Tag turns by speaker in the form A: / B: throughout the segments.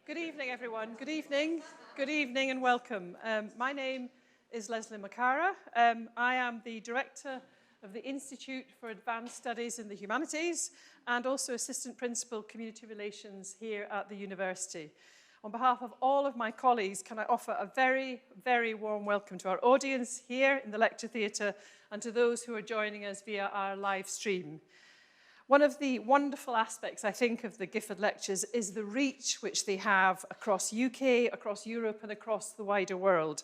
A: Good evening, everyone. Good evening. Good evening and welcome. My name is Leslie Macara. I am the Director of the Institute for Advanced Studies in the Humanities and also Assistant Principal Community Relations here at the University. On behalf of all of my colleagues, can I offer a very, very warm welcome to our audience here in the Lecture Theatre and to those who are joining us via our live stream. One of the wonderful aspects, I think, of the Gifford Lectures is the reach which they have across UK, across Europe, and across the wider world.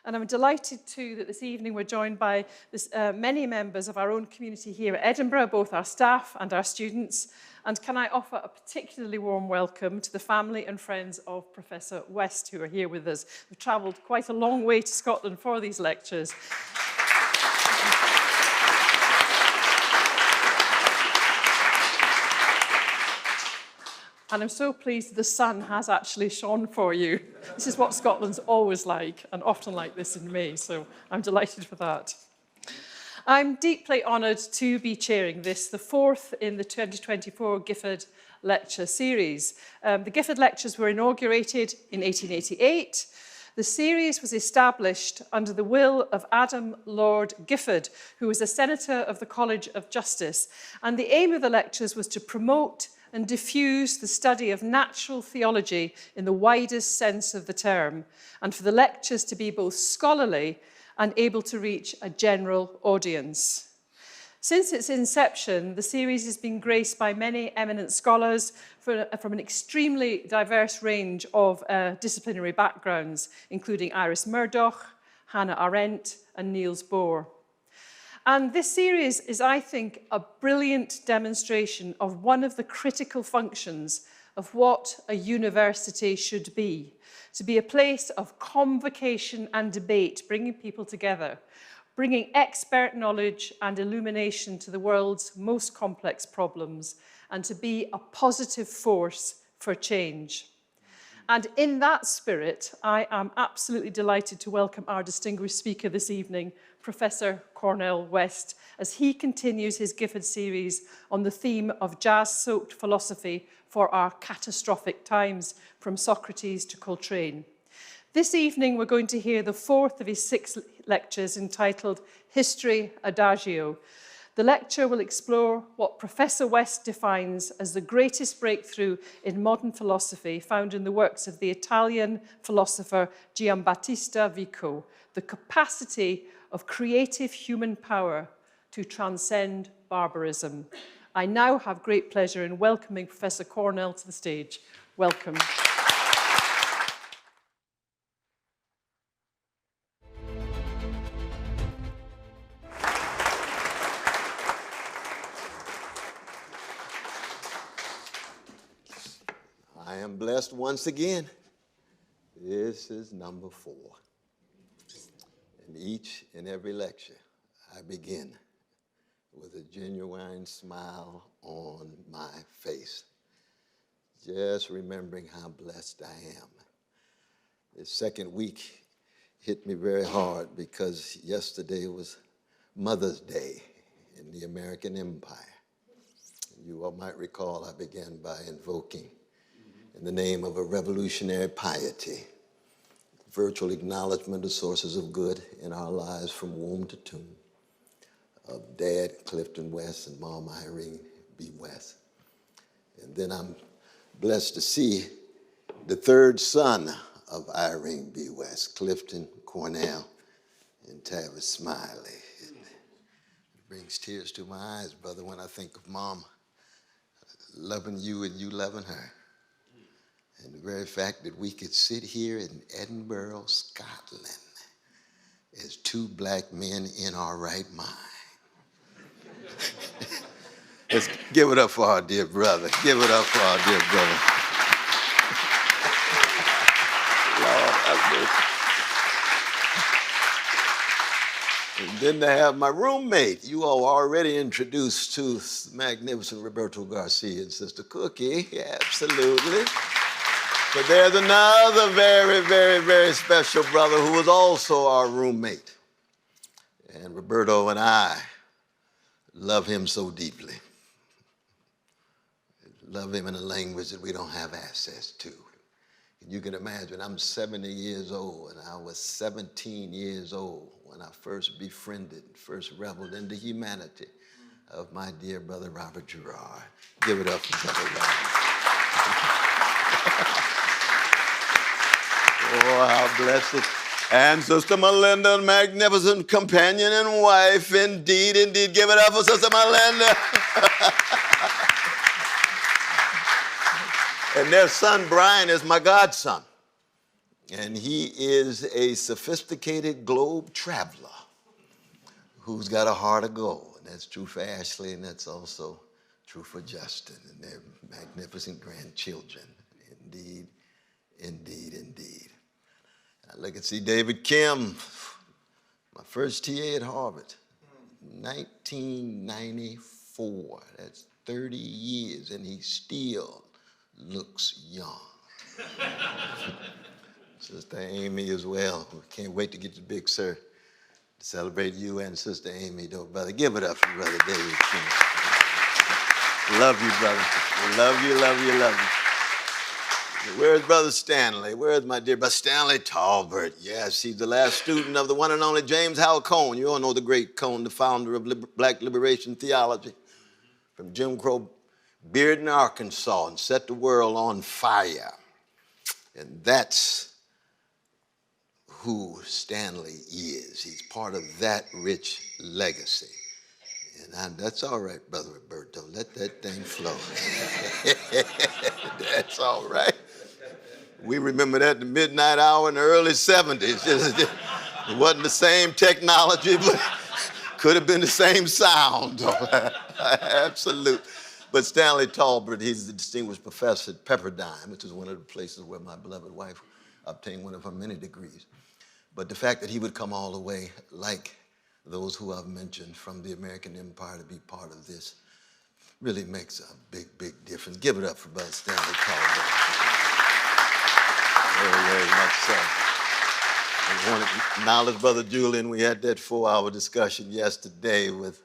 A: And I'm delighted, too, that this evening we're joined by many members of our own community here at Edinburgh, both our staff and our students. And can I offer a particularly warm welcome to the family and friends of Professor West, who are here with us. We've travelled quite a long way to Scotland for these lectures. And I'm so pleased the sun has actually shone for you. This is what Scotland's always like, and often like this in May, so I'm delighted for that. I'm deeply honoured to be chairing this, the fourth in the 2024 Gifford Lecture Series. The Gifford Lectures were inaugurated in 1888. The series was established under the will of Adam Lord Gifford, who was a senator of the College of Justice, and the aim of the lectures was to promote and diffuse the study of natural theology in the widest sense of the term, and for the lectures to be both scholarly and able to reach a general audience. Since its inception, the series has been graced by many eminent scholars from an extremely diverse range of disciplinary backgrounds, including Iris Murdoch, Hannah Arendt, and Niels Bohr. And this series is, I think, a brilliant demonstration of one of the critical functions of what a university should be, to be a place of convocation and debate, bringing people together, bringing expert knowledge and illumination to the world's most complex problems, and to be a positive force for change. And in that spirit, I am absolutely delighted to welcome our distinguished speaker this evening, Professor Cornel West, as he continues his Gifford series on the theme of jazz-soaked philosophy for our catastrophic times, from Socrates to Coltrane. This evening, we're going to hear the fourth of his 6 lectures entitled History Adagio. The lecture will explore what Professor West defines as the greatest breakthrough in modern philosophy found in the works of the Italian philosopher Giambattista Vico, the capacity of creative human power to transcend barbarism. I now have great pleasure in welcoming Professor Cornel to the stage. Welcome.
B: I am blessed once again. This is number 4. In each and every lecture, I begin with a genuine smile on my face, just remembering how blessed I am. This second week hit me very hard because yesterday was Mother's Day in the American Empire. You all might recall I began by invoking, in the name of a revolutionary piety, virtual acknowledgement of sources of good in our lives from womb to tomb, of Dad Clifton West and Mom Irene B. West. And then I'm blessed to see the third son of Irene B. West, Clifton Cornel and Tavis Smiley. It brings tears to my eyes, brother, when I think of Mom loving you and you loving her. And the very fact that we could sit here in Edinburgh, Scotland, as 2 black men in our right mind. Let's give it up for our dear brother. Give it up for our dear brother. Lord have mercy. And then to have my roommate. You all already introduced to magnificent Roberto Garcia and Sister Cookie. Absolutely. But there's another very, very, very special brother who was also our roommate. And Roberto and I love him so deeply. Love him in a language that we don't have access to. You can imagine, I'm 70 years old, and I was 17 years old when I first befriended, first reveled in the humanity of my dear brother Robert Girard. Give it up for Brother Robert. Oh, how blessed. And Sister Melinda, magnificent companion and wife, indeed, indeed. Give it up for Sister Melinda. And their son, Brian, is my godson. And he is a sophisticated globe traveler who's got a heart of gold. And that's true for Ashley, and that's also true for Justin and their magnificent grandchildren. Indeed, indeed, indeed. I look and see David Kim, my first TA at Harvard, 1994. That's 30 years, and he still looks young. Sister Amy as well. We can't wait to get to Big Sur to celebrate you and Sister Amy, though, brother. Give it up for Brother David King. Love you, brother. Love you, love you, love you. Where's Brother Stanley? Where's my dear Brother Stanley Talbert? Yes, he's the last student of the one and only James Hal Cone. You all know the great Cone, the founder of Black liberation theology from Jim Crow Beard in Arkansas, and set the world on fire. And that's who Stanley is. He's part of that rich legacy. And that's all right, Brother Roberto. Let that thing flow. That's all right. We remember that the midnight hour in the early 70s. It wasn't the same technology, but could have been the same sound. Absolutely. But Stanley Talbert, he's the distinguished professor at Pepperdine, which is one of the places where my beloved wife obtained one of her many degrees. But the fact that he would come all the way, like those who I've mentioned, from the American Empire to be part of this, really makes a big, big difference. Give it up for Brother Stanley Talbot. Very, very much so. I want to acknowledge Brother Julian. We had that 4-hour discussion yesterday with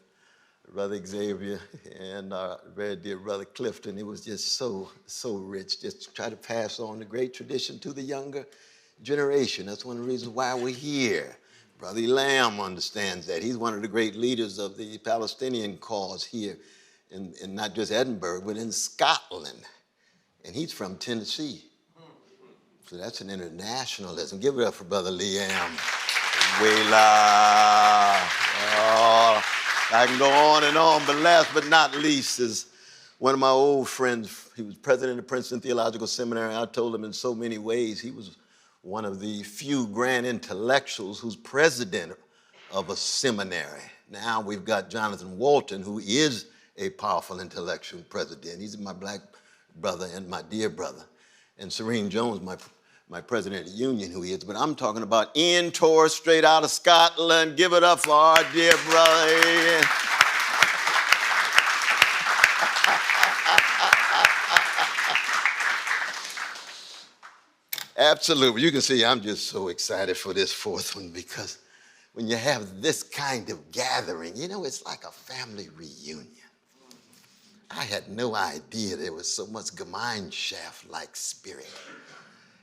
B: Brother Xavier and our very dear Brother Clifton. It was just so rich, just to try to pass on the great tradition to the younger generation. That's one of the reasons why we're here. Brother Elam understands that. He's one of the great leaders of the Palestinian cause here in not just Edinburgh, but in Scotland. And he's from Tennessee. So that's an internationalism. Give it up for Brother Liam. Wela. Oh, I can go on and on, but last but not least is one of my old friends. He was president of Princeton Theological Seminary. I told him in so many ways he was one of the few grand intellectuals who's president of a seminary. Now we've got Jonathan Walton, who is a powerful intellectual president. He's my black brother and my dear brother. And Serene Jones, my president of the union, who he is. But I'm talking about Ian Torr, straight out of Scotland. Give it up for our dear brother Ian. Absolutely. You can see I'm just so excited for this fourth one, because when you have this kind of gathering, you know, it's like a family reunion. I had no idea there was so much Gemeinschaft-like spirit,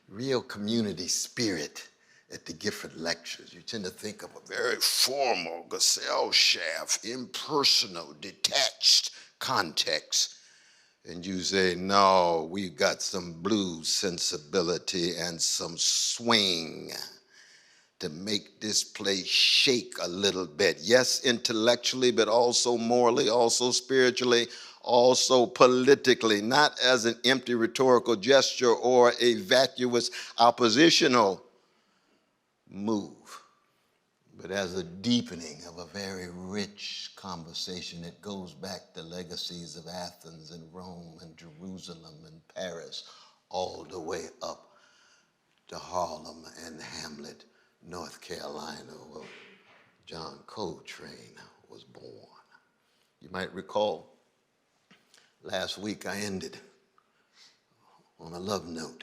B: real community spirit at the Gifford Lectures. You tend to think of a very formal Gesellschaft, impersonal, detached context. And you say, no, we've got some blues sensibility and some swing to make this place shake a little bit. Yes, intellectually, but also morally, also spiritually, also politically, not as an empty rhetorical gesture or a vacuous oppositional move, but as a deepening of a very rich conversation that goes back to legacies of Athens and Rome and Jerusalem and Paris, all the way up to Harlem and Hamlet, North Carolina, where John Coltrane was born. You might recall last week I ended on a love note,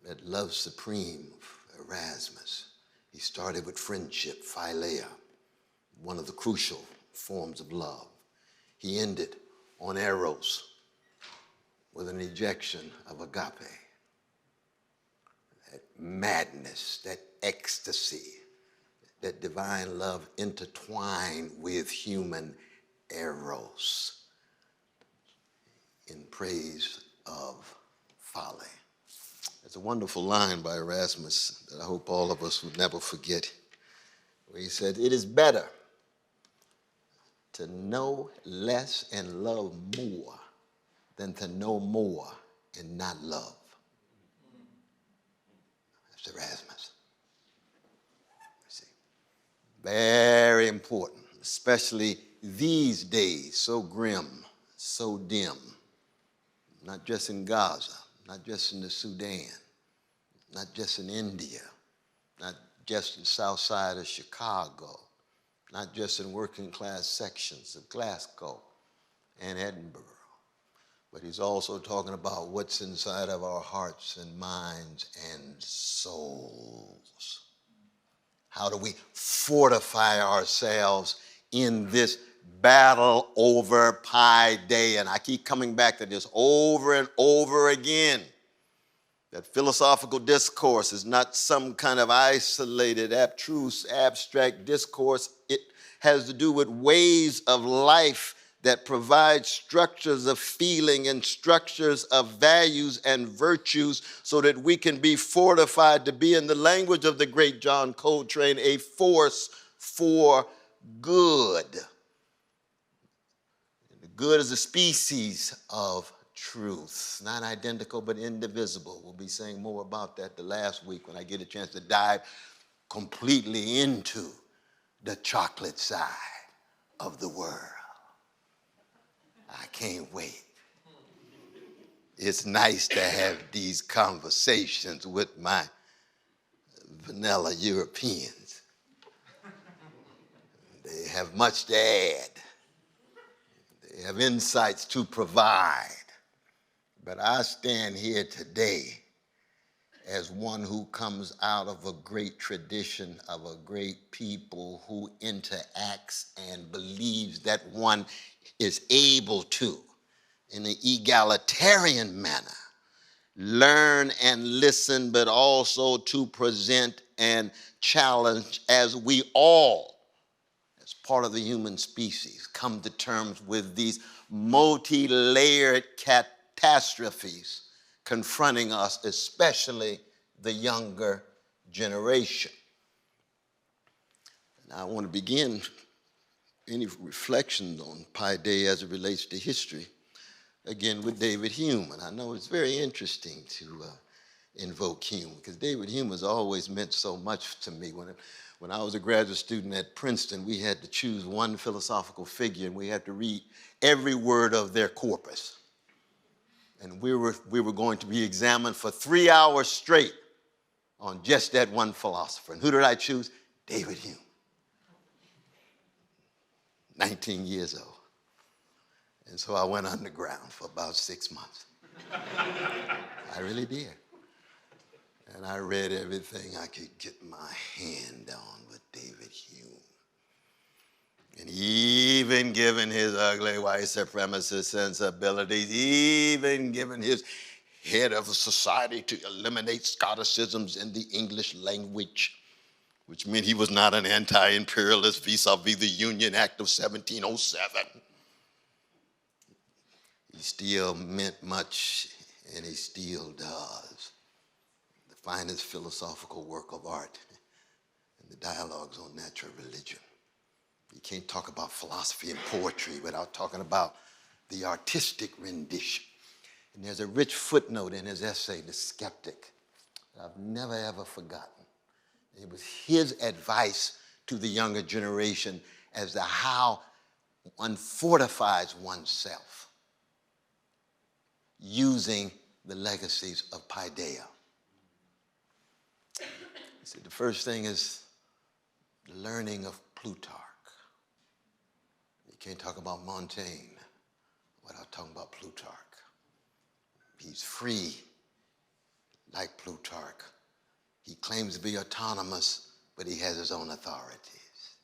B: that love supreme of Erasmus. He started with friendship, philia, one of the crucial forms of love. He ended on eros, with an ejection of agape. madness, that ecstasy, that divine love intertwined with human eros in praise of folly. There's a wonderful line by Erasmus that I hope all of us would never forget, where he said, "It is better to know less and love more than to know more and not love." That's Erasmus. See, very important, especially these days, so grim, so dim, not just in Gaza, not just in the Sudan, not just in India, not just in the south side of Chicago, not just in working class sections of Glasgow and Edinburgh, but he's also talking about what's inside of our hearts and minds and souls. How do we fortify ourselves in this battle over Pi Day? And I keep coming back to this over and over again. That philosophical discourse is not some kind of isolated, abstruse, abstract discourse. It has to do with ways of life that provide structures of feeling and structures of values and virtues so that we can be fortified to be, in the language of the great John Coltrane, a force for good. The good is a species of truth, not identical but indivisible. We'll be saying more about that the last week when I get a chance to dive completely into the chocolate side of the world. I can't wait. It's nice to have these conversations with my vanilla Europeans. They have much to add. They have insights to provide. But I stand here today as one who comes out of a great tradition of a great people who interacts and believes that one is able to, in an egalitarian manner, learn and listen, but also to present and challenge as we all, as part of the human species, come to terms with these multi-layered catastrophes confronting us, especially the younger generation. And I want to begin any reflections on Pi Day as it relates to history, again with David Hume. And I know it's very interesting to invoke Hume, because David Hume has always meant so much to me. When I was a graduate student at Princeton, we had to choose one philosophical figure, and we had to read every word of their corpus. And we were going to be examined for 3 hours straight on just that one philosopher. And who did I choose? David Hume. 19 years old. And so I went underground for about 6 months. I really did. And I read everything I could get my hand on with David Hume. And even given his ugly white supremacist sensibilities, even given his head of a society to eliminate Scotticisms in the English language, which meant he was not an anti-imperialist vis-a-vis the Union Act of 1707. He still meant much, and he still does. The finest philosophical work of art and the dialogues on natural religion. You can't talk about philosophy and poetry without talking about the artistic rendition. And there's a rich footnote in his essay, The Skeptic, that I've never ever forgotten. It was his advice to the younger generation as to how one fortifies oneself using the legacies of Paideia. He said the first thing is the learning of Plutarch. You can't talk about Montaigne without talking about Plutarch. He's free like Plutarch. He claims to be autonomous, but he has his own authorities.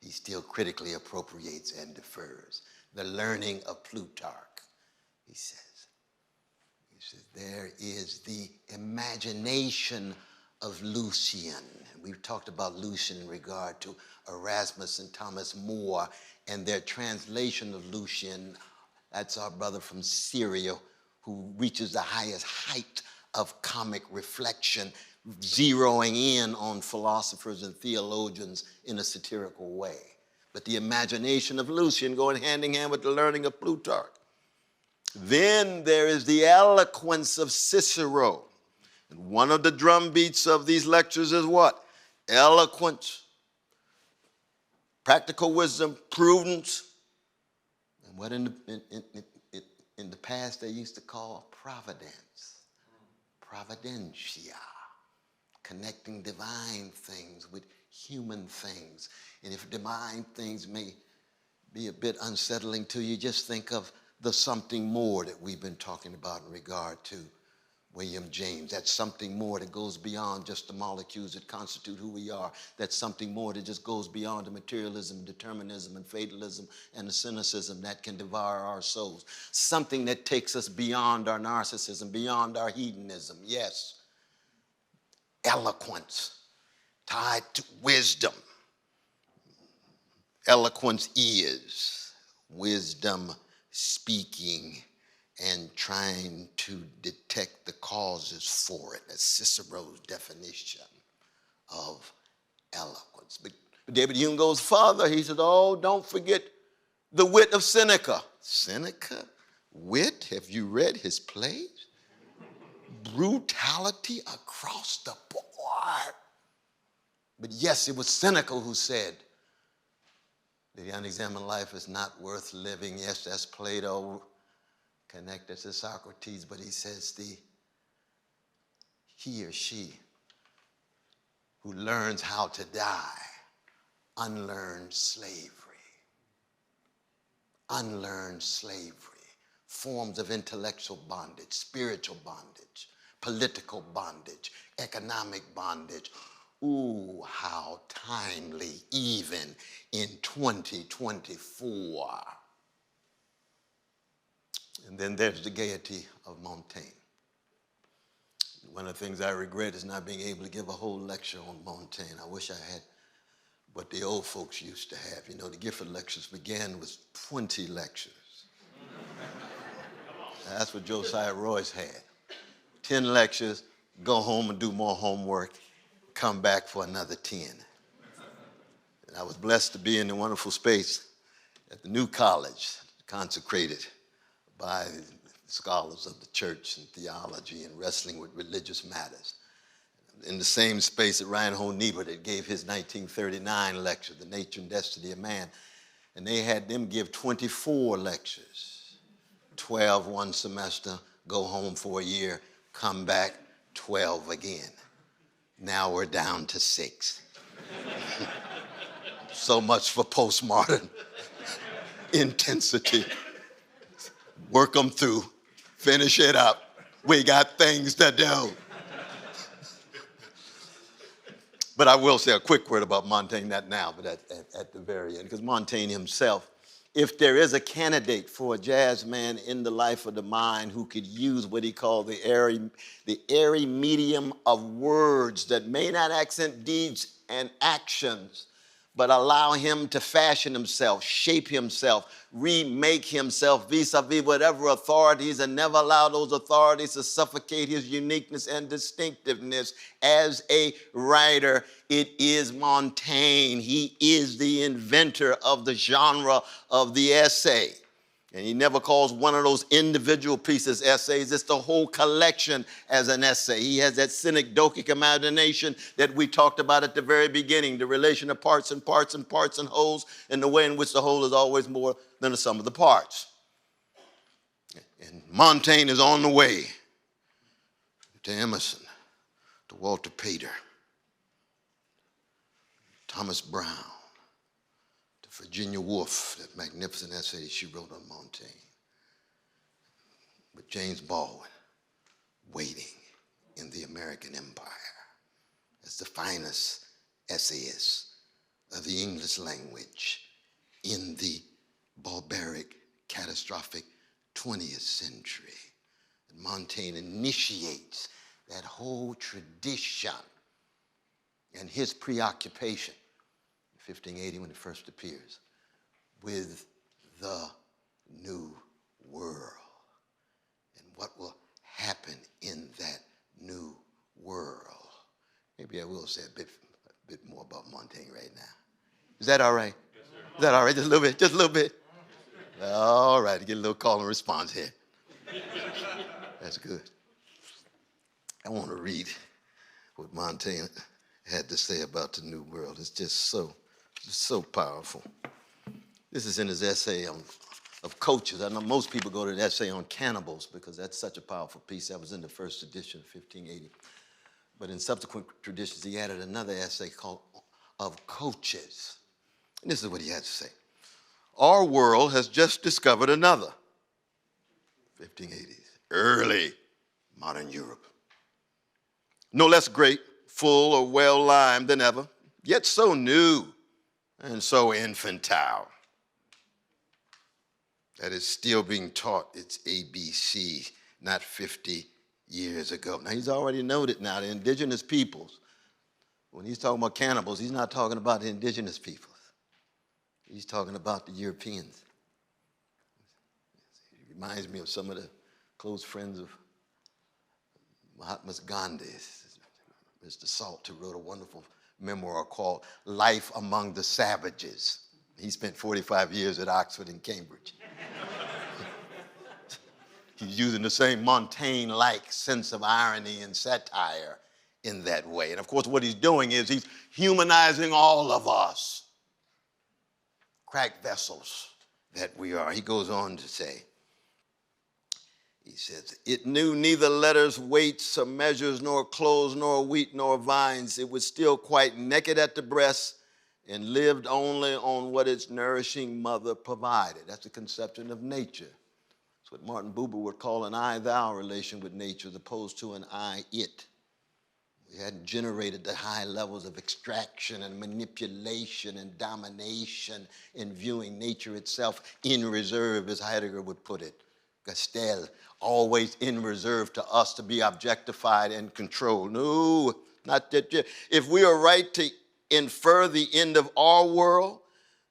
B: He still critically appropriates and defers. The learning of Plutarch, he says. He says, there is the imagination of Lucian. We've talked about Lucian in regard to Erasmus and Thomas More and their translation of Lucian. That's our brother from Syria who reaches the highest height of comic reflection, zeroing in on philosophers and theologians in a satirical way. But the imagination of Lucian going hand in hand with the learning of Plutarch. Then there is the eloquence of Cicero. And one of the drum beats of these lectures is what? Eloquence, practical wisdom, prudence, and what in the past they used to call providence, providentia, connecting divine things with human things. And if divine things may be a bit unsettling to you, just think of the something more that we've been talking about in regard to William James. That's something more that goes beyond just the molecules that constitute who we are. That's something more that just goes beyond the materialism, determinism, and fatalism, and the cynicism that can devour our souls. Something that takes us beyond our narcissism, beyond our hedonism. Yes. Eloquence, tied to wisdom. Eloquence is wisdom speaking and trying to detect the causes for it. That's Cicero's definition of eloquence. But David Hume goes further. He says, oh, don't forget the wit of Seneca. Seneca? Wit? Have you read his plays? Brutality across the board. But yes, it was Seneca who said, the unexamined life is not worth living. Yes, that's Plato connected to Socrates, but he says he or she who learns how to die unlearns slavery. Unlearned slavery, forms of intellectual bondage, spiritual bondage, political bondage, economic bondage. Ooh, how timely even in 2024. And then there's the gaiety of Montaigne. One of the things I regret is not being able to give a whole lecture on Montaigne. I wish I had what the old folks used to have. You know, the Gifford Lectures began with 20 lectures. That's what Josiah Royce had. 10 lectures, go home and do more homework, come back for another 10. And I was blessed to be in the wonderful space at the new college, consecrated by scholars of the church and theology and wrestling with religious matters. In the same space that Reinhold Niebuhr that gave his 1939 lecture, The Nature and Destiny of Man, and they had them give 24 lectures, 12 one semester, go home for a year, come back, 12 again. Now we're down to 6. So much for postmodern intensity. Work them through, finish it up. We got things to do. But I will say a quick word about Montaigne, not now, but at the very end, because Montaigne himself, if there is a candidate for a jazz man in the life of the mind who could use what he called the airy medium of words that may not accent deeds and actions, but allow him to fashion himself, shape himself, remake himself vis-a-vis whatever authorities, and never allow those authorities to suffocate his uniqueness and distinctiveness as a writer, it is Montaigne. He is the inventor of the genre of the essay. And he never calls one of those individual pieces essays. It's the whole collection as an essay. He has that synecdochic imagination that we talked about at the very beginning, the relation of parts and parts and parts and wholes, and the way in which the whole is always more than the sum of the parts. And Montaigne is on the way to Emerson, to Walter Pater, Thomas Brown, Virginia Woolf, that magnificent essay she wrote on Montaigne. But James Baldwin, Waiting in the American Empire, as the finest essayist of the English language in the barbaric, catastrophic 20th century. And Montaigne initiates that whole tradition and his preoccupation, 1580 when it first appears, with the new world and what will happen in that new world. Maybe I will say a bit more about Montaigne right now. Is that all right? Yes, sir. Is that all right? Just a little bit? Just a little bit? All right, get a little call and response here. That's good. I want to read what Montaigne had to say about the New World. It's just so powerful. This is in his essay of coaches. I know most people go to the essay on cannibals because that's such a powerful piece. That was in the first edition of 1580. But in subsequent traditions, he added another essay called Of Coaches. And this is what he had to say. Our world has just discovered another, 1580s, early modern Europe. No less great, full, or well-limed than ever, yet so new and so infantile that it's still being taught its ABC, not 50 years ago. Now, he's already noted now the indigenous peoples. When he's talking about cannibals, he's not talking about the indigenous peoples. He's talking about the Europeans. It reminds me of some of the close friends of Mahatma Gandhi, Mr. Salt, who wrote a wonderful memoir called Life Among the Savages. He spent 45 years at Oxford and Cambridge. He's using the same Montaigne-like sense of irony and satire in that way. And of course, what he's doing is he's humanizing all of us, cracked vessels that we are. He goes on to say, he says, it knew neither letters, weights, or measures, nor clothes, nor wheat, nor vines. It was still quite naked at the breast and lived only on what its nourishing mother provided. That's the conception of nature. That's what Martin Buber would call an I-thou relation with nature as opposed to an I-it. We hadn't generated the high levels of extraction and manipulation and domination in viewing nature itself in reserve, as Heidegger would put it. Gastel, always in reserve to us to be objectified and controlled. No, not that. If we are right to infer the end of our world,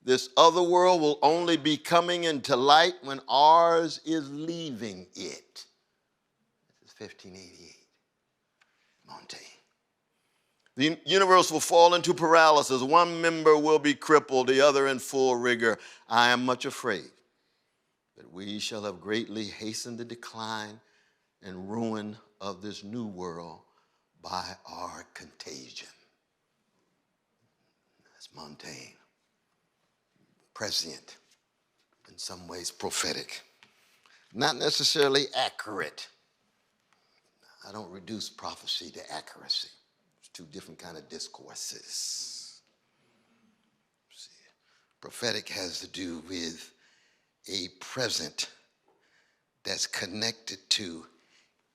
B: this other world will only be coming into light when ours is leaving it. This is 1588, Montaigne. The universe will fall into paralysis. One member will be crippled, the other in full rigor. I am much afraid that we shall have greatly hastened the decline and ruin of this new world by our contagion. That's Montaigne, prescient, in some ways prophetic, not necessarily accurate. I don't reduce prophecy to accuracy. It's two different kind of discourses. See, prophetic has to do with a present that's connected to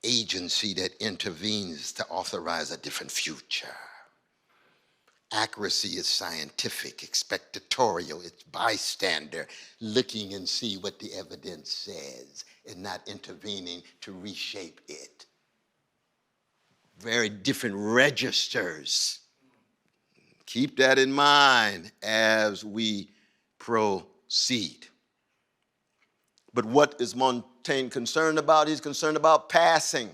B: agency that intervenes to authorize a different future. Accuracy is scientific, expectatorial, it's bystander, looking and see what the evidence says and not intervening to reshape it. Very different registers. Keep that in mind as we proceed. But what is Montaigne concerned about? He's concerned about passing.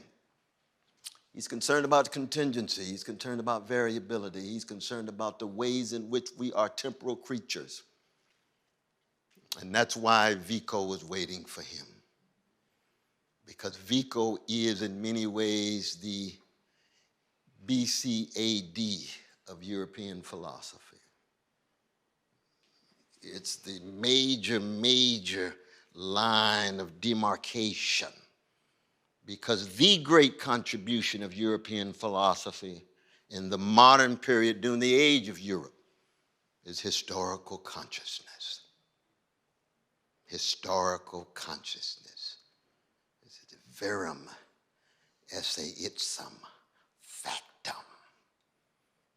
B: He's concerned about contingency. He's concerned about variability. He's concerned about the ways in which we are temporal creatures. And that's why Vico was waiting for him. Because Vico is in many ways the BCAD of European philosophy. It's the major line of demarcation, because the great contribution of European philosophy in the modern period during the age of Europe is historical consciousness. Historical consciousness. It's the verum esse ipsum factum.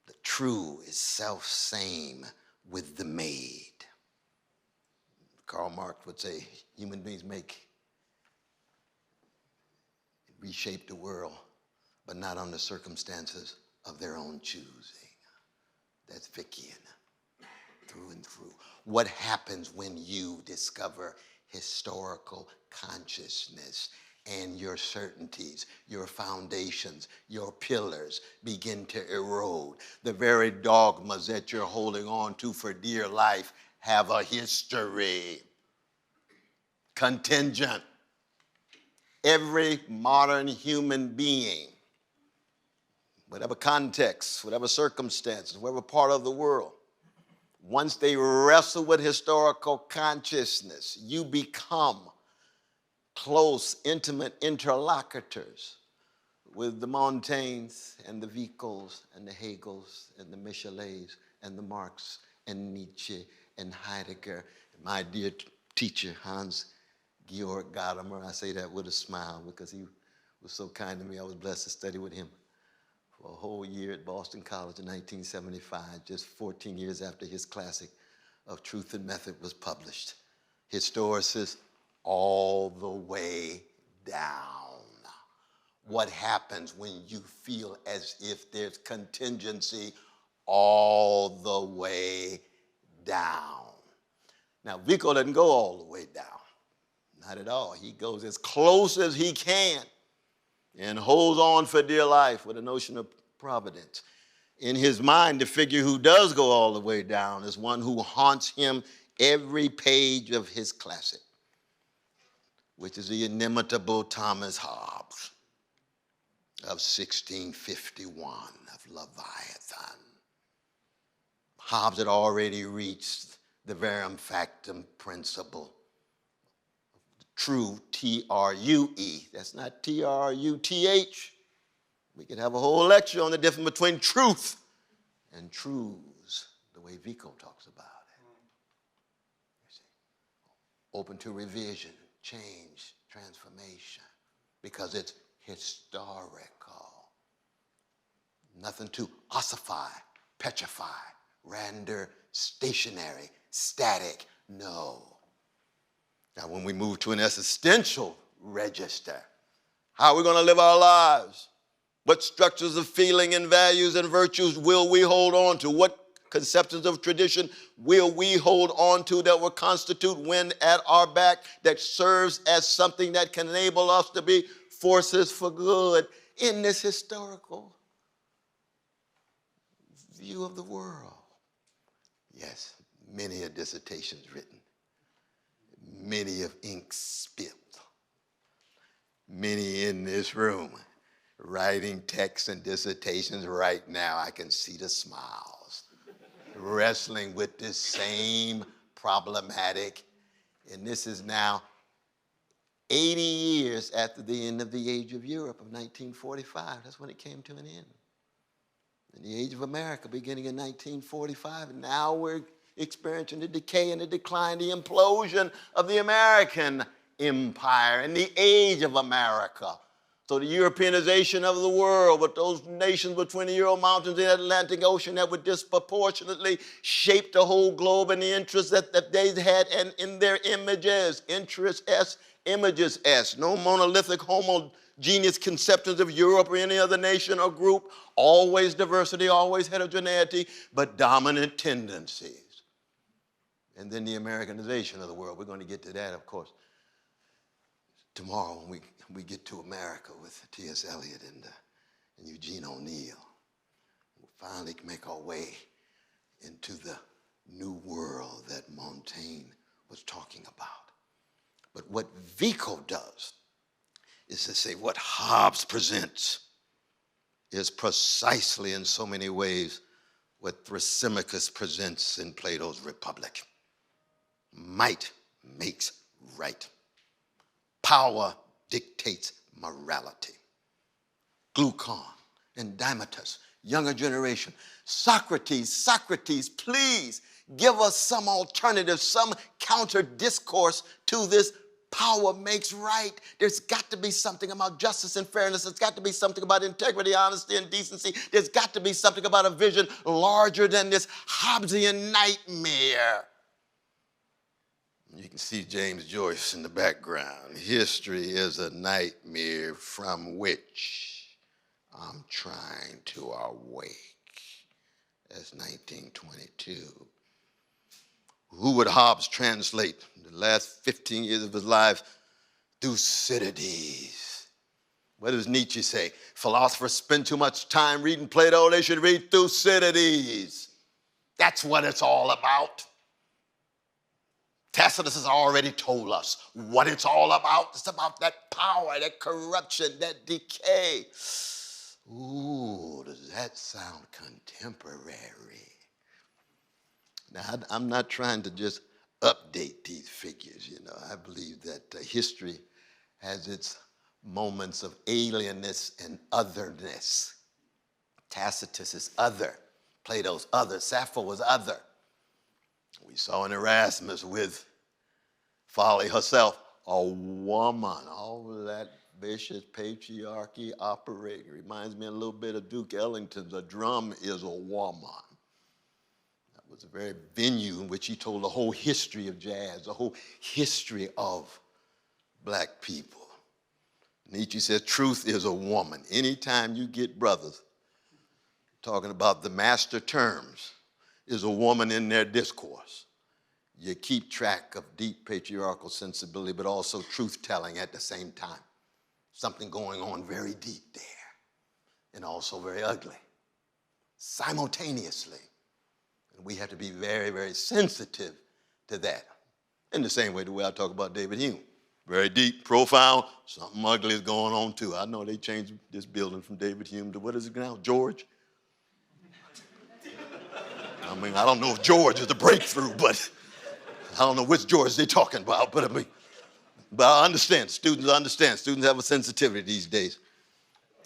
B: The true is self-same with the made. Karl Marx would say human beings reshape the world, but not on the circumstances of their own choosing. that's Vickian, through and through. What happens when you discover historical consciousness and your certainties, your foundations, your pillars begin to erode? The very dogmas that you're holding on to for dear life have a history. Contingent. Every modern human being, whatever context, whatever circumstances, whatever part of the world, once they wrestle with historical consciousness, you become close, intimate interlocutors with the Montaignes and the Vicos and the Hegels and the Michelets and the Marx and Nietzsche and Heidegger. My dear teacher, Hans Georg Gadamer, I say that with a smile because he was so kind to me. I was blessed to study with him for a whole year at Boston College in 1975, just 14 years after his classic of Truth and Method was published. Historicist all the way down. What happens when you feel as if there's contingency all the way down? Now, Vico doesn't go all the way down. Not at all. He goes as close as he can and holds on for dear life with a notion of providence. In his mind, the figure who does go all the way down is one who haunts him every page of his classic, which is the inimitable Thomas Hobbes of 1651, of Leviathan. Hobbes had already reached the verum factum principle. True, T-R-U-E. That's not T-R-U-T-H. We could have a whole lecture on the difference between truth and truths, the way Vico talks about it. You see, open to revision, change, transformation, because it's historical. Nothing to ossify, petrify, render stationary, static, no. Now, when we move to an existential register, how are we going to live our lives? What structures of feeling and values and virtues will we hold on to? What conceptions of tradition will we hold on to that will constitute wind at our back, that serves as something that can enable us to be forces for good in this historical view of the world? Yes, many a dissertations written. Many of ink spilled. Many in this room writing texts and dissertations right now. I can see the smiles. Wrestling with this same problematic. And this is now 80 years after the end of the Age of Europe of 1945. That's when it came to an end. And the Age of America beginning in 1945. And now we're experiencing the decay and the decline, the implosion of the American empire and the age of America. So the Europeanization of the world, with those nations between the Ural Mountains and the Atlantic Ocean that would disproportionately shape the whole globe and the interests that they had and in their images. Interest S, images S. No monolithic homogeneous conceptions of Europe or any other nation or group. Always diversity, always heterogeneity, but dominant tendencies. And then the Americanization of the world. We're going to get to that, of course, tomorrow when we get to America with T.S. Eliot and Eugene O'Neill. We'll finally make our way into the new world that Montaigne was talking about. But what Vico does is to say what Hobbes presents is precisely in so many ways what Thrasymachus presents in Plato's Republic. Might makes right. Power dictates morality. Glaucon and Demotus, younger generation. Socrates, please give us some alternative, some counter discourse to this power makes right. There's got to be something about justice and fairness. There's got to be something about integrity, honesty, and decency. There's got to be something about a vision larger than this Hobbesian nightmare. You can see James Joyce in the background. History is a nightmare from which I'm trying to awake. as 1922. Who would Hobbes translate the last 15 years of his life? Thucydides. What does Nietzsche say? Philosophers spend too much time reading Plato, they should read Thucydides. That's what it's all about. Tacitus has already told us what it's all about. It's about that power, that corruption, that decay. Ooh, does that sound contemporary? Now, I'm not trying to just update these figures, you know. I believe that history has its moments of alienness and otherness. Tacitus is other. Plato's other. Sappho was other. We saw in Erasmus with Folly herself, a woman. All that vicious patriarchy operating. Reminds me a little bit of Duke Ellington's A Drum is a Woman. That was a very venue in which he told the whole history of jazz, the whole history of black people. Nietzsche says truth is a woman. Anytime you get brothers talking about the master terms, is a woman in their discourse. You keep track of deep patriarchal sensibility, but also truth-telling at the same time. Something going on very deep there, and also very ugly, simultaneously. And we have to be very, very sensitive to that. In the same way the way I talk about David Hume. Very deep, profound, something ugly is going on too. I know they changed this building from David Hume to what is it now, George? I mean, I don't know if George is the breakthrough, but I don't know which George they're talking about, but I understand. Students understand. Students have a sensitivity these days.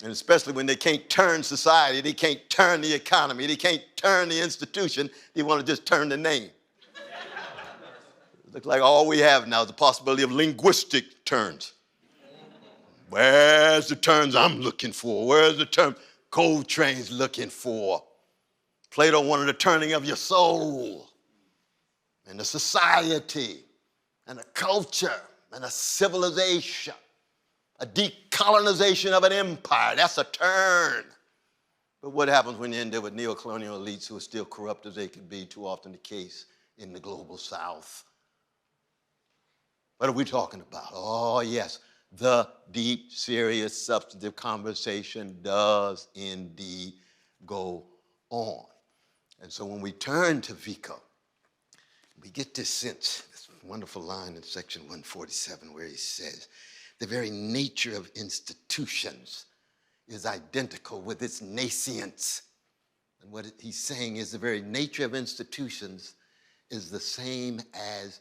B: And especially when they can't turn society, they can't turn the economy, they can't turn the institution, they want to just turn the name. It looks like all we have now is the possibility of linguistic turns. Where's the turns I'm looking for? Where's the term Coltrane's looking for? Plato wanted a turning of your soul and a society and a culture and a civilization, a decolonization of an empire. That's a turn. But what happens when you end up with neocolonial elites who are still corrupt as they can be, too often the case in the global South? What are we talking about? Oh, yes, the deep, serious, substantive conversation does indeed go on. And so when we turn to Vico, we get this sense, this wonderful line in section 147 where he says, the very nature of institutions is identical with its nascience. And what he's saying is the very nature of institutions is the same as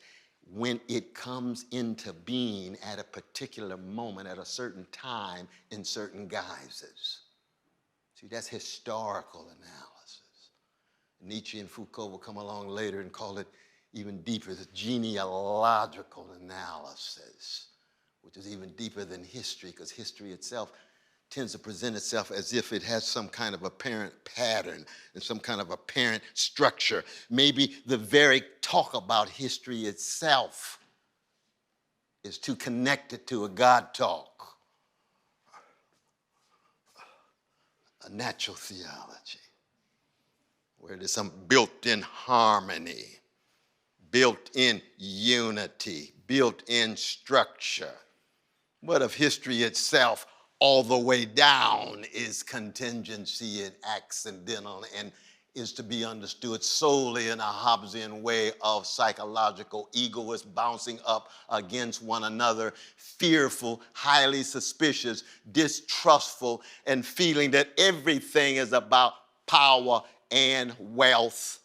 B: when it comes into being at a particular moment, at a certain time, in certain guises. See, that's historical analysis. Nietzsche and Foucault will come along later and call it even deeper, the genealogical analysis, which is even deeper than history, because history itself tends to present itself as if it has some kind of apparent pattern and some kind of apparent structure. Maybe the very talk about history itself is too connected to a God talk, a natural theology, where there's some built-in harmony, built-in unity, built-in structure. What if history itself all the way down is contingency and accidental and is to be understood solely in a Hobbesian way of psychological egoists bouncing up against one another, fearful, highly suspicious, distrustful, and feeling that everything is about power and wealth.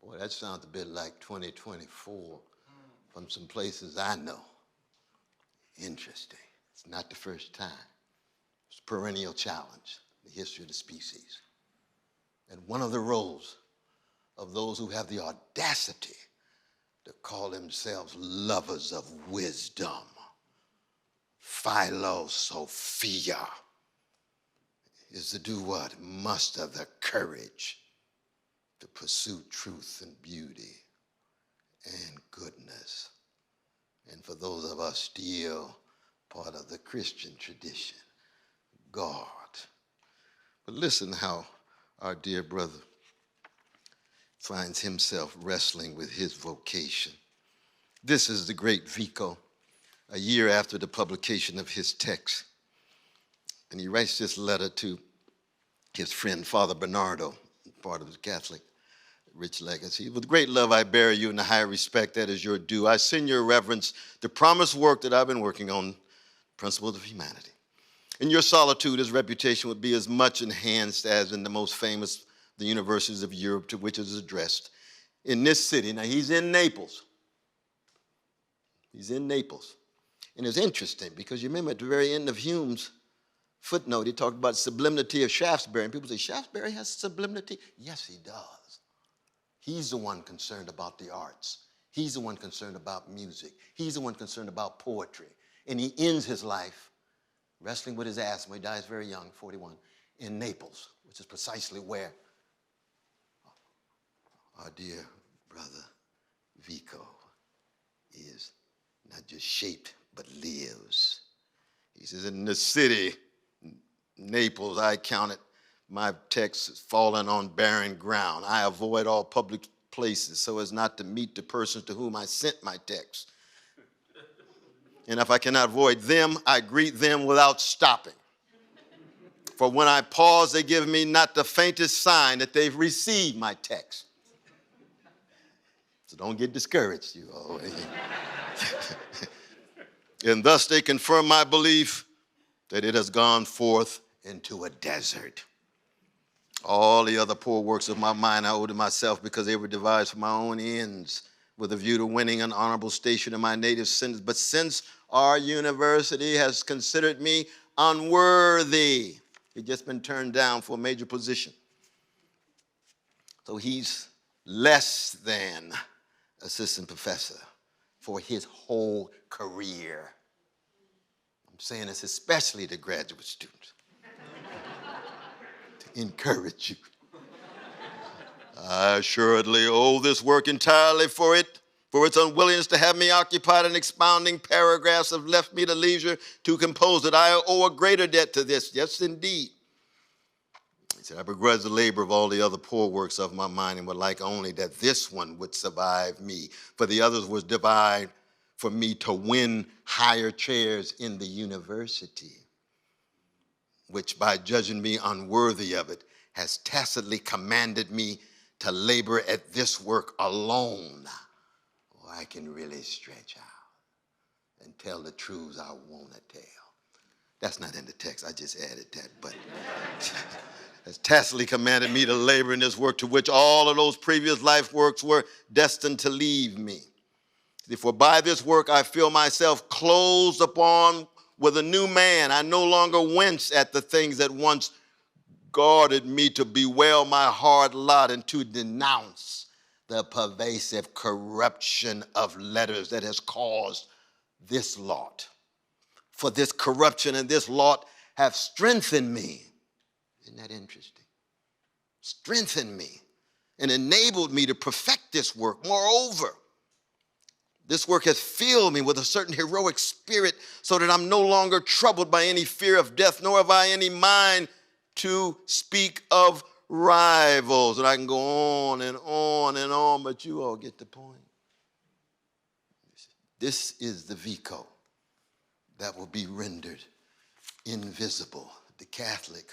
B: Boy, that sounds a bit like 2024 from some places I know. Interesting. It's not the first time. It's a perennial challenge in the history of the species. And one of the roles of those who have the audacity to call themselves lovers of wisdom, philosophia, is to do what? Muster the courage to pursue truth and beauty and goodness. And for those of us still part of the Christian tradition, God. But listen how our dear brother finds himself wrestling with his vocation. This is the great Vico, a year after the publication of his text. And he writes this letter to his friend, Father Bernardo, part of his Catholic rich legacy. With great love I bear you and the high respect that is your due. I send your reverence the promised work that I've been working on, Principles of Humanity. In your solitude, his reputation would be as much enhanced as in the most famous the universities of Europe to which it is addressed. In this city, now he's in Naples. He's in Naples. And it's interesting because you remember at the very end of Hume's footnote, he talked about sublimity of Shaftesbury. And people say, Shaftesbury has sublimity? Yes, he does. He's the one concerned about the arts. He's the one concerned about music. He's the one concerned about poetry. And he ends his life wrestling with his asthma. He dies very young, 41, in Naples, which is precisely where our dear brother Vico is not just shaped, but lives. He says, in the city, Naples, I counted my text as falling on barren ground. I avoid all public places so as not to meet the persons to whom I sent my text. And if I cannot avoid them, I greet them without stopping. For when I pause, they give me not the faintest sign that they've received my text. So don't get discouraged, you all. And thus they confirm my belief that it has gone forth into a desert. All the other poor works of my mind I owe to myself because they were devised for my own ends with a view to winning an honorable station in my native city. But since our university has considered me unworthy, he'd just been turned down for a major position. So he's less than assistant professor for his whole career. I'm saying this especially to graduate students. To encourage you. I assuredly owe this work entirely for its unwillingness to have me occupied in expounding paragraphs have left me the leisure to compose it. I owe a greater debt to this. Yes, indeed. He said, I begrudge the labor of all the other poor works of my mind and would like only that this one would survive me. For the others was divine for me to win higher chairs in the university, which by judging me unworthy of it, has tacitly commanded me to labor at this work alone. Oh, I can really stretch out and tell the truths I want to tell. That's not in the text, I just added that, but has tacitly commanded me to labor in this work to which all of those previous life works were destined to leave me. For by this work I feel myself closed upon with a new man. I no longer wince at the things that once guarded me to bewail my hard lot and to denounce the pervasive corruption of letters that has caused this lot. For this corruption and this lot have strengthened me. Isn't that interesting? Strengthened me and enabled me to perfect this work. Moreover, this work has filled me with a certain heroic spirit so that I'm no longer troubled by any fear of death, nor have I any mind to speak of rivals. And I can go on and on and on, but you all get the point. This is the Vico that will be rendered invisible. The Catholic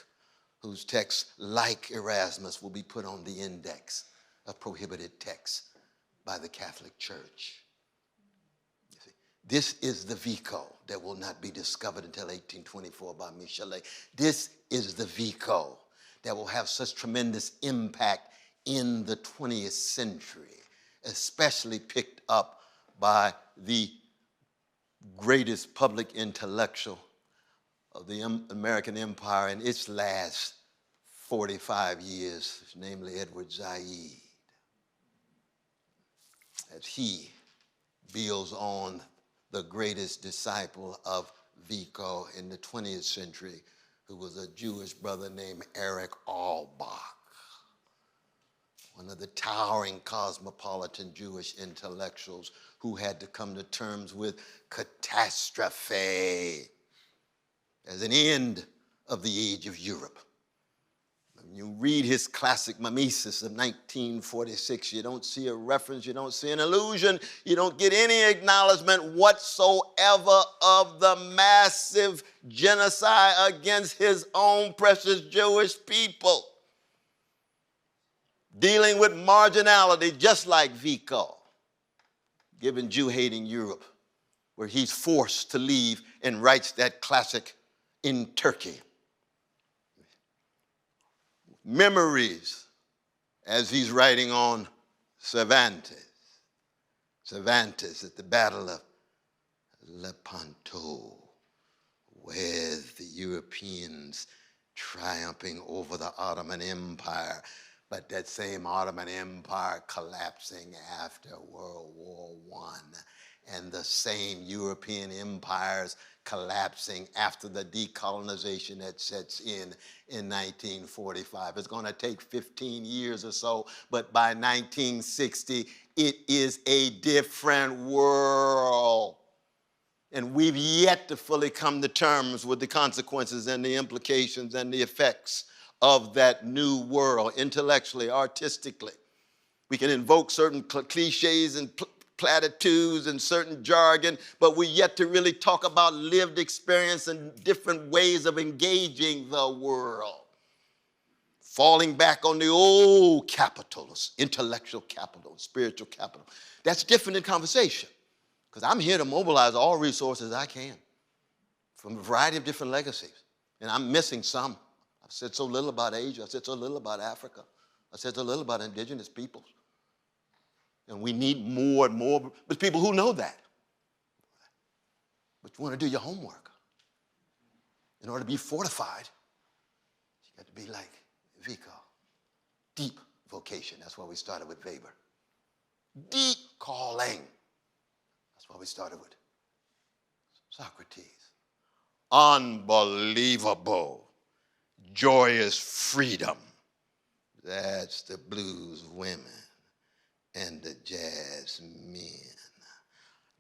B: whose texts, like Erasmus, will be put on the index of prohibited texts by the Catholic Church. This is the Vico that will not be discovered until 1824 by Michelet. This is the Vico that will have such tremendous impact in the 20th century, especially picked up by the greatest public intellectual of the American Empire in its last 45 years, namely Edward Said. As he builds on the greatest disciple of Vico in the 20th century, who was a Jewish brother named Eric Auerbach, one of the towering cosmopolitan Jewish intellectuals who had to come to terms with catastrophe as an end of the age of Europe. You read his classic Mimesis of 1946. You don't see a reference, you don't see an allusion, you don't get any acknowledgement whatsoever of the massive genocide against his own precious Jewish people. Dealing with marginality just like Vico, given Jew-hating Europe, where he's forced to leave and writes that classic In Turkey. Memories, as he's writing on Cervantes. Cervantes at the Battle of Lepanto, where the Europeans triumphing over the Ottoman Empire, but that same Ottoman Empire collapsing after World War I, and the same European empires collapsing after the decolonization that sets in 1945. It's going to take 15 years or so, but by 1960, it is a different world. And we've yet to fully come to terms with the consequences and the implications and the effects of that new world, intellectually, artistically. We can invoke certain cliches and platitudes and certain jargon, but we're yet to really talk about lived experience and different ways of engaging the world. Falling back on the old capitals, intellectual capital, spiritual capital. That's different in conversation, because I'm here to mobilize all resources I can from a variety of different legacies, and I'm missing some. I've said so little about Asia. I've said so little about Africa. I've said so little about indigenous peoples. And we need more and more, but people who know that. But you want to do your homework. In order to be fortified, you got to be like Vico. Deep vocation. That's why we started with Weber. Deep calling. That's why we started with Socrates. Unbelievable, joyous freedom. That's the blues women and the jazz men.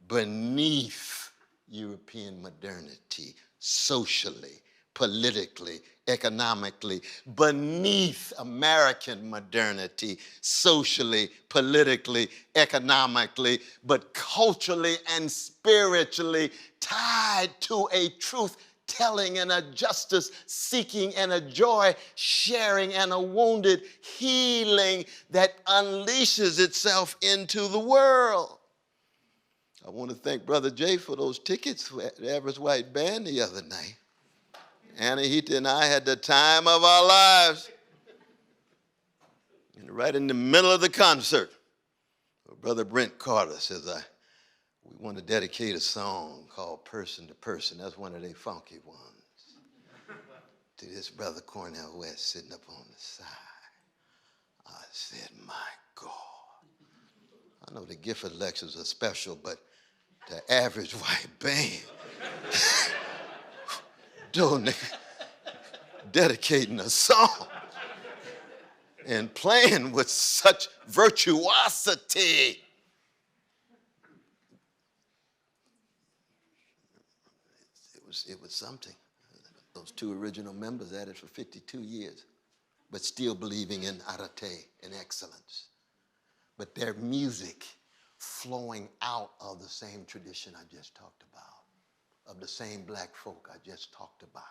B: Beneath European modernity, socially, politically, economically, beneath American modernity, socially, politically, economically, but culturally and spiritually tied to a truth telling and a justice seeking and a joy sharing and a wounded healing that unleashes itself into the world. I want to thank Brother Jay for those tickets for the Average White Band the other night. Anahita and I had the time of our lives. And right in the middle of the concert, Brother Brent Carter says, we want to dedicate a song called Person to Person. That's one of their funky ones. To this Brother Cornel West sitting up on the side. I said, my God. I know the Gifford Lectures are special, but the Average White Band, dedicating a song and playing with such virtuosity. It was something. Those two original members at it for 52 years, but still believing in arete, in excellence. But their music flowing out of the same tradition I just talked about, of the same black folk I just talked about,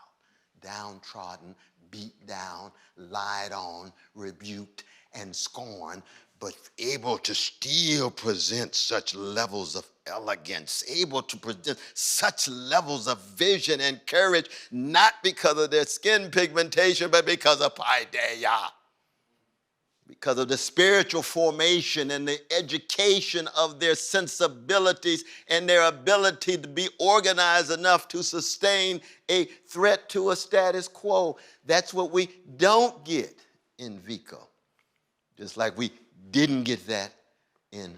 B: downtrodden, beat down, lied on, rebuked, and scorned, but able to still present such levels of elegance, able to present such levels of vision and courage, not because of their skin pigmentation, but because of paideia, because of the spiritual formation and the education of their sensibilities and their ability to be organized enough to sustain a threat to a status quo. That's what we don't get in Vico, just like we didn't get that in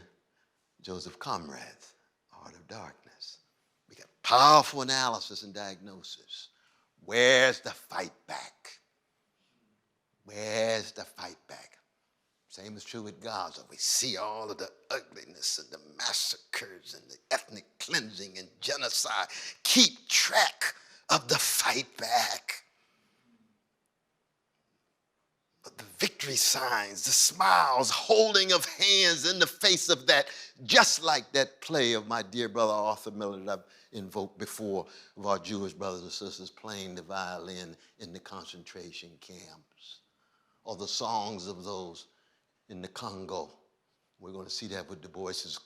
B: Joseph Conrad's Heart of Darkness. We got powerful analysis and diagnosis. Where's the fight back? Where's the fight back? Same is true with Gaza. We see all of the ugliness and the massacres and the ethnic cleansing and genocide. Keep track of the fight back. victory signs, the smiles, holding of hands in the face of that, just like that play of my dear brother Arthur Miller that I've invoked before, of our Jewish brothers and sisters playing the violin in the concentration camps, or the songs of those in the Congo. We're going to see that with Du Bois's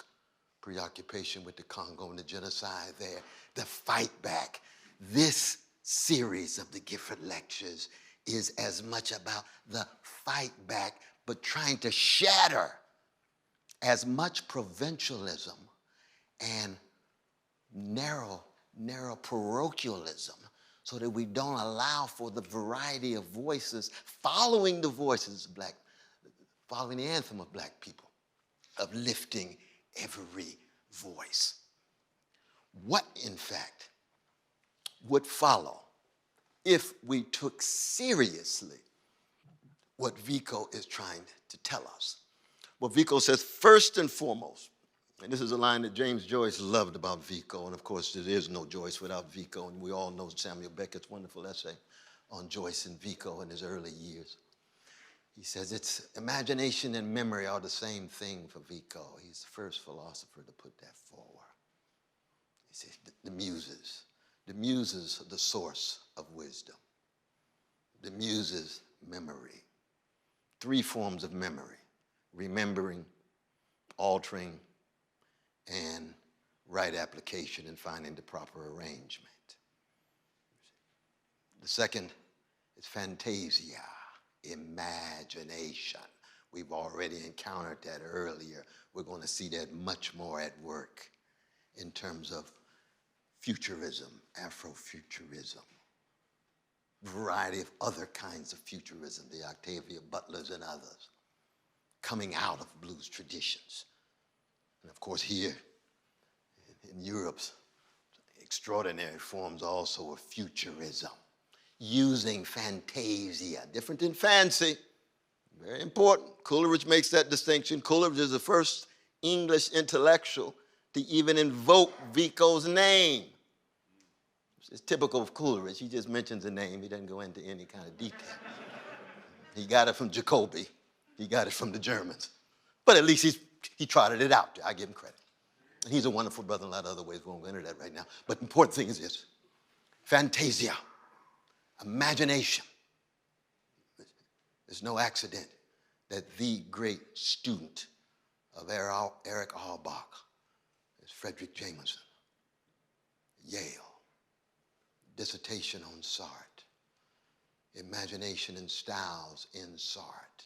B: preoccupation with the Congo and the genocide there, the fight back. This series of the Gifford Lectures is as much about the fight back, but trying to shatter as much provincialism and narrow parochialism, so that we don't allow for the variety of voices, following the voices of black, following the anthem of black people, of lifting every voice. What, in fact, would follow if we took seriously what Vico is trying to tell us? Well, Vico says, first and foremost, and this is a line that James Joyce loved about Vico, and of course there is no Joyce without Vico, and we all know Samuel Beckett's wonderful essay on Joyce and Vico in his early years. He says it's imagination and memory are the same thing for Vico. He's the first philosopher to put that forward. He says the muses are the source of wisdom. The muses, memory. Three forms of memory: remembering, altering, and right application and finding the proper arrangement. The second is fantasia, imagination. We've already encountered that earlier. We're going to see that much more at work in terms of futurism, Afrofuturism, variety of other kinds of futurism, the Octavia Butlers and others, coming out of blues traditions. And of course here in Europe's extraordinary forms also of futurism, using fantasia, different than fancy, very important. Coleridge makes that distinction. Coleridge is the first English intellectual to even invoke Vico's name. It's typical of Coleridge. He just mentions a name. He doesn't go into any kind of detail. He got it from Jacobi. He got it from the Germans. But at least he trotted it out there. I give him credit. And he's a wonderful brother in a lot of other ways. We won't go into that right now. But the important thing is this: fantasia, imagination. It's no accident that the great student of Erich Auerbach is Frederick Jameson, Yale. Dissertation on Sartre, imagination and styles in Sartre,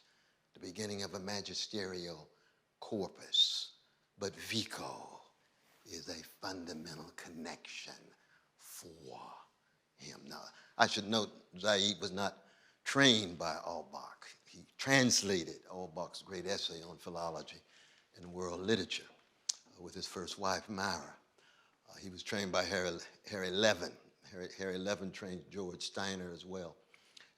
B: the beginning of a magisterial corpus. But Vico is a fundamental connection for him. Now, I should note, Zaid was not trained by Auerbach. He translated Auerbach's great essay on philology and world literature with his first wife, Myra. He was trained by Harry Levin. Harry Levin trained George Steiner as well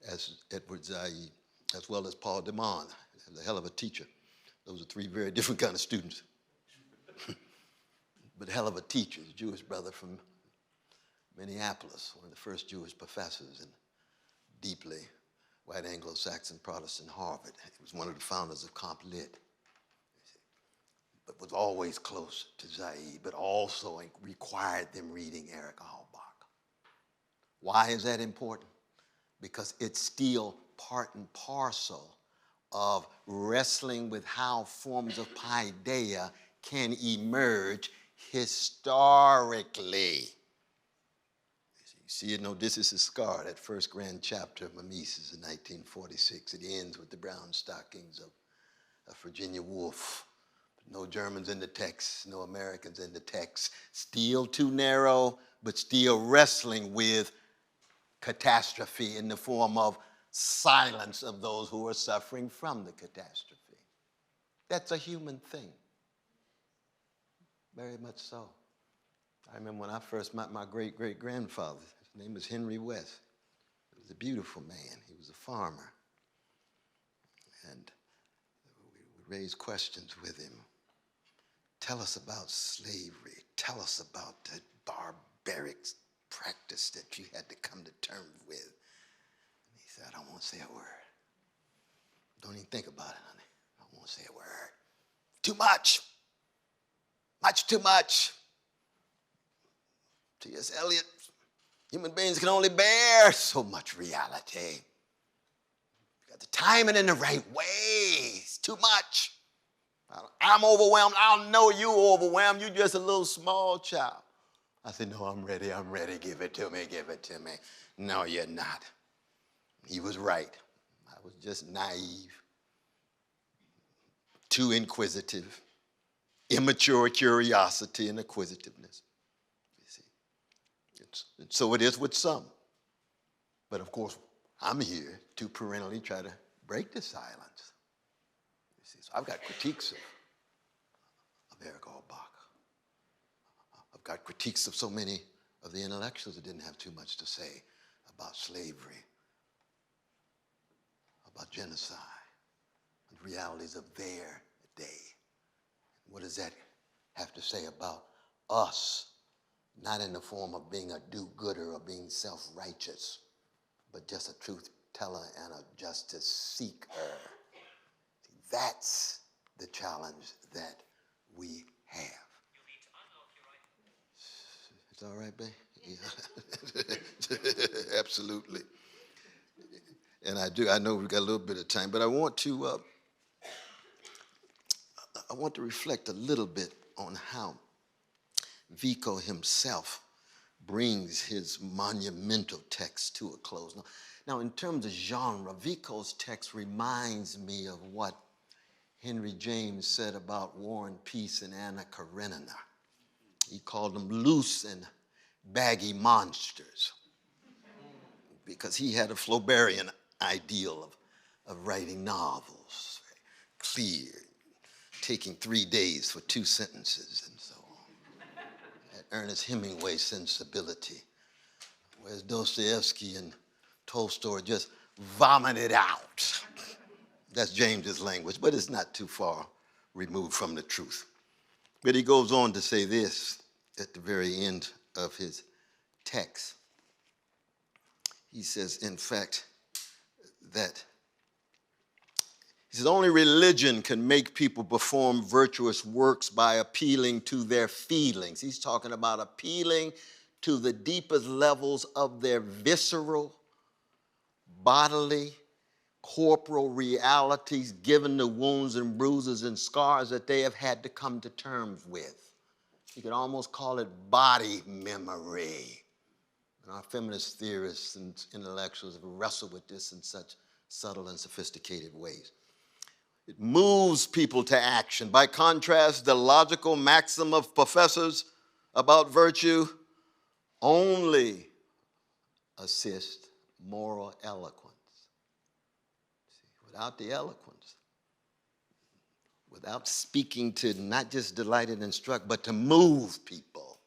B: as Edward Zaid, as well as Paul Demond. He was a hell of a teacher. Those are three very different kind of students. But hell of a teacher, a Jewish brother from Minneapolis, one of the first Jewish professors in deeply white Anglo-Saxon Protestant Harvard. He was one of the founders of Comp Lit, but was always close to Zaid, but also required them reading Erich Auerbach. Why is that important? Because it's still part and parcel of wrestling with how forms of paideia can emerge historically. You see, Odysseus' scar, that first grand chapter of Mimesis in 1946. It ends with the brown stockings of Virginia Woolf. No Germans in the text, no Americans in the text. Still too narrow, but still wrestling with catastrophe in the form of silence of those who are suffering from the catastrophe. That's a human thing. Very much so. I remember when I first met my great-great-grandfather. His name was Henry West. He was a beautiful man. He was a farmer. And we raised questions with him. Tell us about slavery. Tell us about the barbaric practice that you had to come to terms with. And he said, I don't want to say a word. Don't even think about it, honey. I won't say a word. Too much. Much too much. T.S. Eliot, human beings can only bear so much reality. You got to time it in the right way. It's too much. I'm overwhelmed. I know you're overwhelmed. You're just a little small child. I said, no, I'm ready. Give it to me. No, you're not. He was right. I was just naive, too inquisitive, immature curiosity and acquisitiveness. You see, and so it is with some. But of course, I'm here to perennially try to break the silence. You see, so I've got critiques of Erich Auerbach. I've got critiques of so many of the intellectuals that didn't have too much to say about slavery, about genocide, the realities of their day. What does that have to say about us? Not in the form of being a do-gooder or being self-righteous, but just a truth teller and a justice seeker. See, that's the challenge that we have. It's all right, babe? Yeah. Absolutely. And I know we've got a little bit of time, but I want to reflect a little bit on how Vico himself brings his monumental text to a close. Now, in terms of genre, Vico's text reminds me of what Henry James said about War and Peace and Anna Karenina. He called them loose and baggy monsters because he had a Flauberian ideal of writing novels, clear, taking 3 days for 2 sentences and so on. That Ernest Hemingway sensibility, whereas Dostoevsky and Tolstoy just vomited out. That's James's language, but it's not too far removed from the truth. But he goes on to say this at the very end of his text. He says, in fact, that he says, only religion can make people perform virtuous works by appealing to their feelings. He's talking about appealing to the deepest levels of their visceral, bodily, corporal realities, given the wounds and bruises and scars that they have had to come to terms with. You could almost call it body memory. And our feminist theorists and intellectuals have wrestled with this in such subtle and sophisticated ways. It moves people to action. By contrast, the logical maxim of professors about virtue only assist moral eloquence. See, without the eloquence, without speaking to not just delight and instruct, but to move people,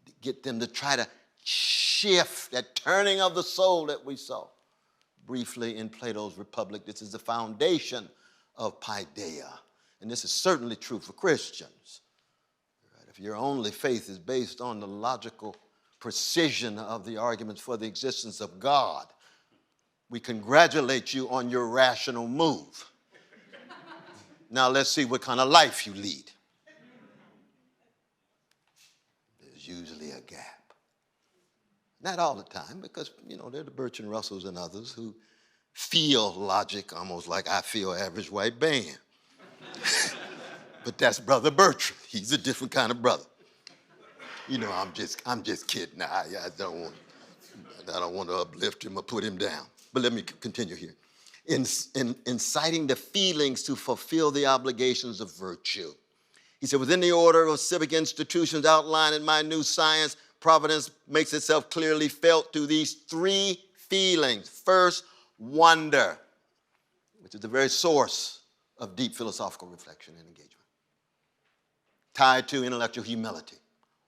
B: to get them to try to shift that turning of the soul that we saw briefly in Plato's Republic. This is the foundation of paideia, and this is certainly true for Christians. Right? If your only faith is based on the logical precision of the arguments for the existence of God, we congratulate you on your rational move. Now let's see what kind of life you lead. There's usually a gap. Not all the time, because, there are the Bertrand Russells and others who feel logic almost like I feel average white band. But that's Brother Bertrand. He's a different kind of brother. I'm just kidding. I don't want to uplift him or put him down. But let me continue here. Inciting the feelings to fulfill the obligations of virtue. He said, within the order of civic institutions outlined in my new science, providence makes itself clearly felt through these 3 feelings. First, wonder, which is the very source of deep philosophical reflection and engagement. Tied to intellectual humility.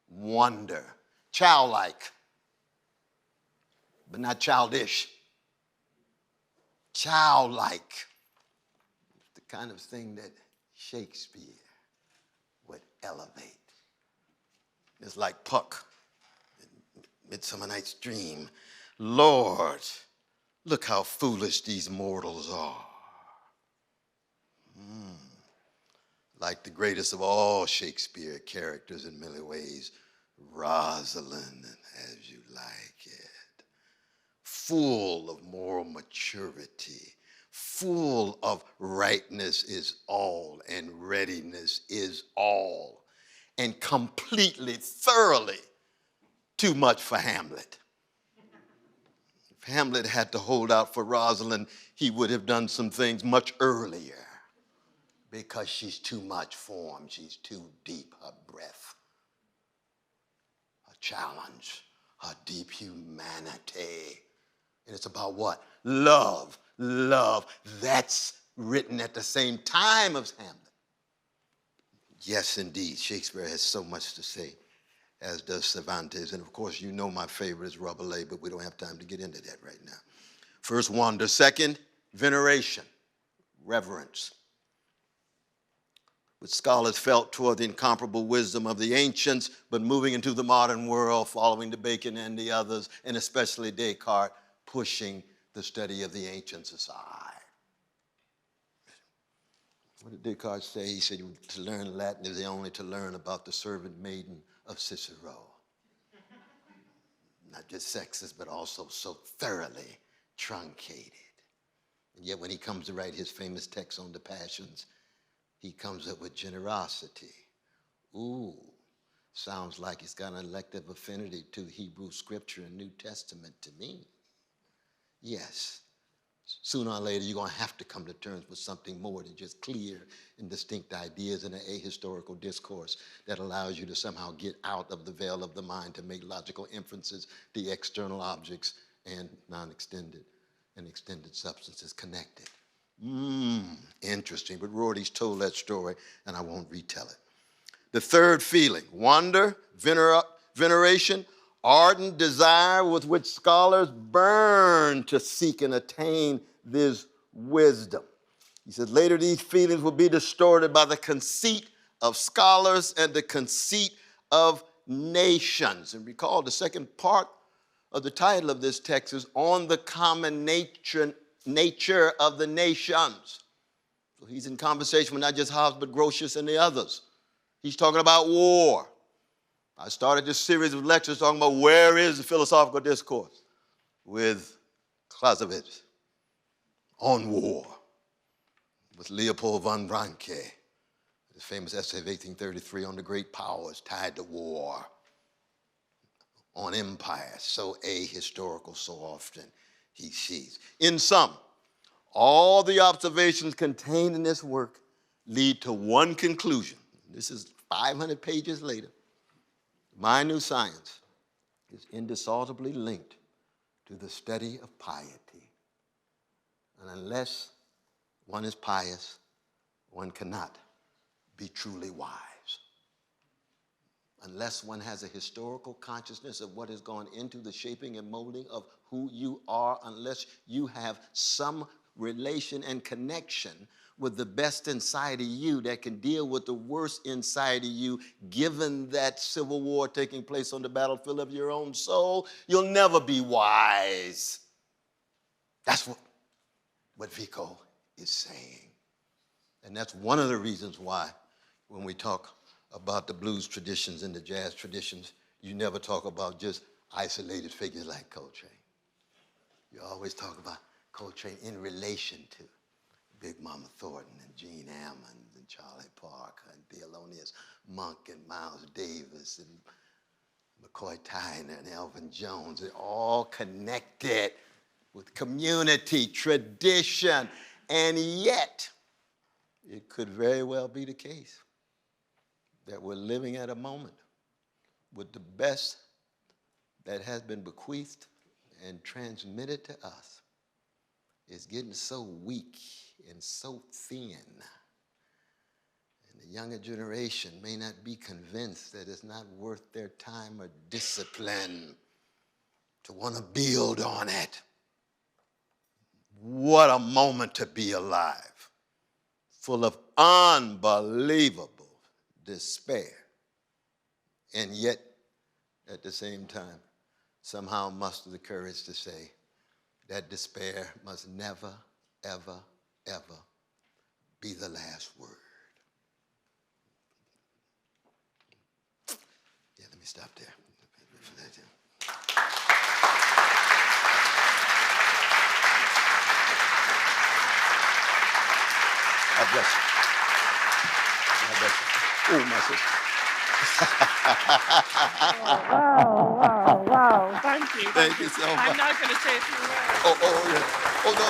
B: Wonder. Childlike, but not childish. Childlike. The kind of thing that Shakespeare would elevate. It's like Puck in Midsummer Night's Dream. Lord, look how foolish these mortals are. like the greatest of all Shakespeare characters in many ways, Rosalind, as you like it, full of moral maturity, full of rightness is all and readiness is all, and completely, thoroughly too much for Hamlet. If Hamlet had to hold out for Rosalind, he would have done some things much earlier because she's too much form, she's too deep, her breath, her challenge, her deep humanity. And it's about what? Love, love. That's written at the same time as Hamlet. Yes, indeed, Shakespeare has so much to say, as does Cervantes. And of course, you know my favorite is Rabelais, but we don't have time to get into that right now. First, wonder. Second, veneration, reverence, which scholars felt toward the incomparable wisdom of the ancients, but moving into the modern world, following the Bacon and the others, and especially Descartes, pushing the study of the ancients aside. What did Descartes say? He said to learn Latin is only to learn about the servant maiden of Cicero. Not just sexist, but also so thoroughly truncated. And yet when he comes to write his famous text on the passions, he comes up with generosity. Ooh, sounds like he's got an elective affinity to Hebrew scripture and New Testament to me. Yes, sooner or later you're going to have to come to terms with something more than just clear and distinct ideas in an ahistorical discourse that allows you to somehow get out of the veil of the mind to make logical inferences, the external objects and non-extended and extended substances connected. Interesting, but Rorty's told that story and I won't retell it. The third feeling, wonder, veneration, ardent desire with which scholars burn to seek and attain this wisdom. He said later these feelings will be distorted by the conceit of scholars and the conceit of nations. And recall the second part of the title of this text is On the Common Nature of the Nations. So he's in conversation with not just Hobbes, but Grotius and the others. He's talking about war. I started this series of lectures talking about where is the philosophical discourse with Clausewitz on war, with Leopold von Ranke, his famous essay of 1833 on the great powers tied to war, on empire, so ahistorical so often he sees. In sum, all the observations contained in this work lead to one conclusion. This is 500 pages later. My new science is indissolubly linked to the study of piety. And unless one is pious, one cannot be truly wise. Unless one has a historical consciousness of what has gone into the shaping and molding of who you are, unless you have some relation and connection with the best inside of you that can deal with the worst inside of you, given that civil war taking place on the battlefield of your own soul, you'll never be wise. That's what Vico is saying. And that's one of the reasons why when we talk about the blues traditions and the jazz traditions, you never talk about just isolated figures like Coltrane. You always talk about Coltrane in relation to Big Mama Thornton and Gene Ammons and Charlie Parker and Thelonious Monk and Miles Davis and McCoy Tyner and Elvin Jones. They're all connected with community, tradition, and yet it could very well be the case that we're living at a moment with the best that has been bequeathed and transmitted to us is getting so weak and so thin. And the younger generation may not be convinced that it's not worth their time or discipline to want to build on it. What a moment to be alive, full of unbelievable despair. And yet, at the same time, somehow muster the courage to say that despair must never, ever, ever be the last word. me stop there. God bless you. God bless you. Oh, my sister.
A: Wow. Thank you.
B: Thank you so much.
A: I'm now going to say a few words.
B: Oh, yeah. Oh, no.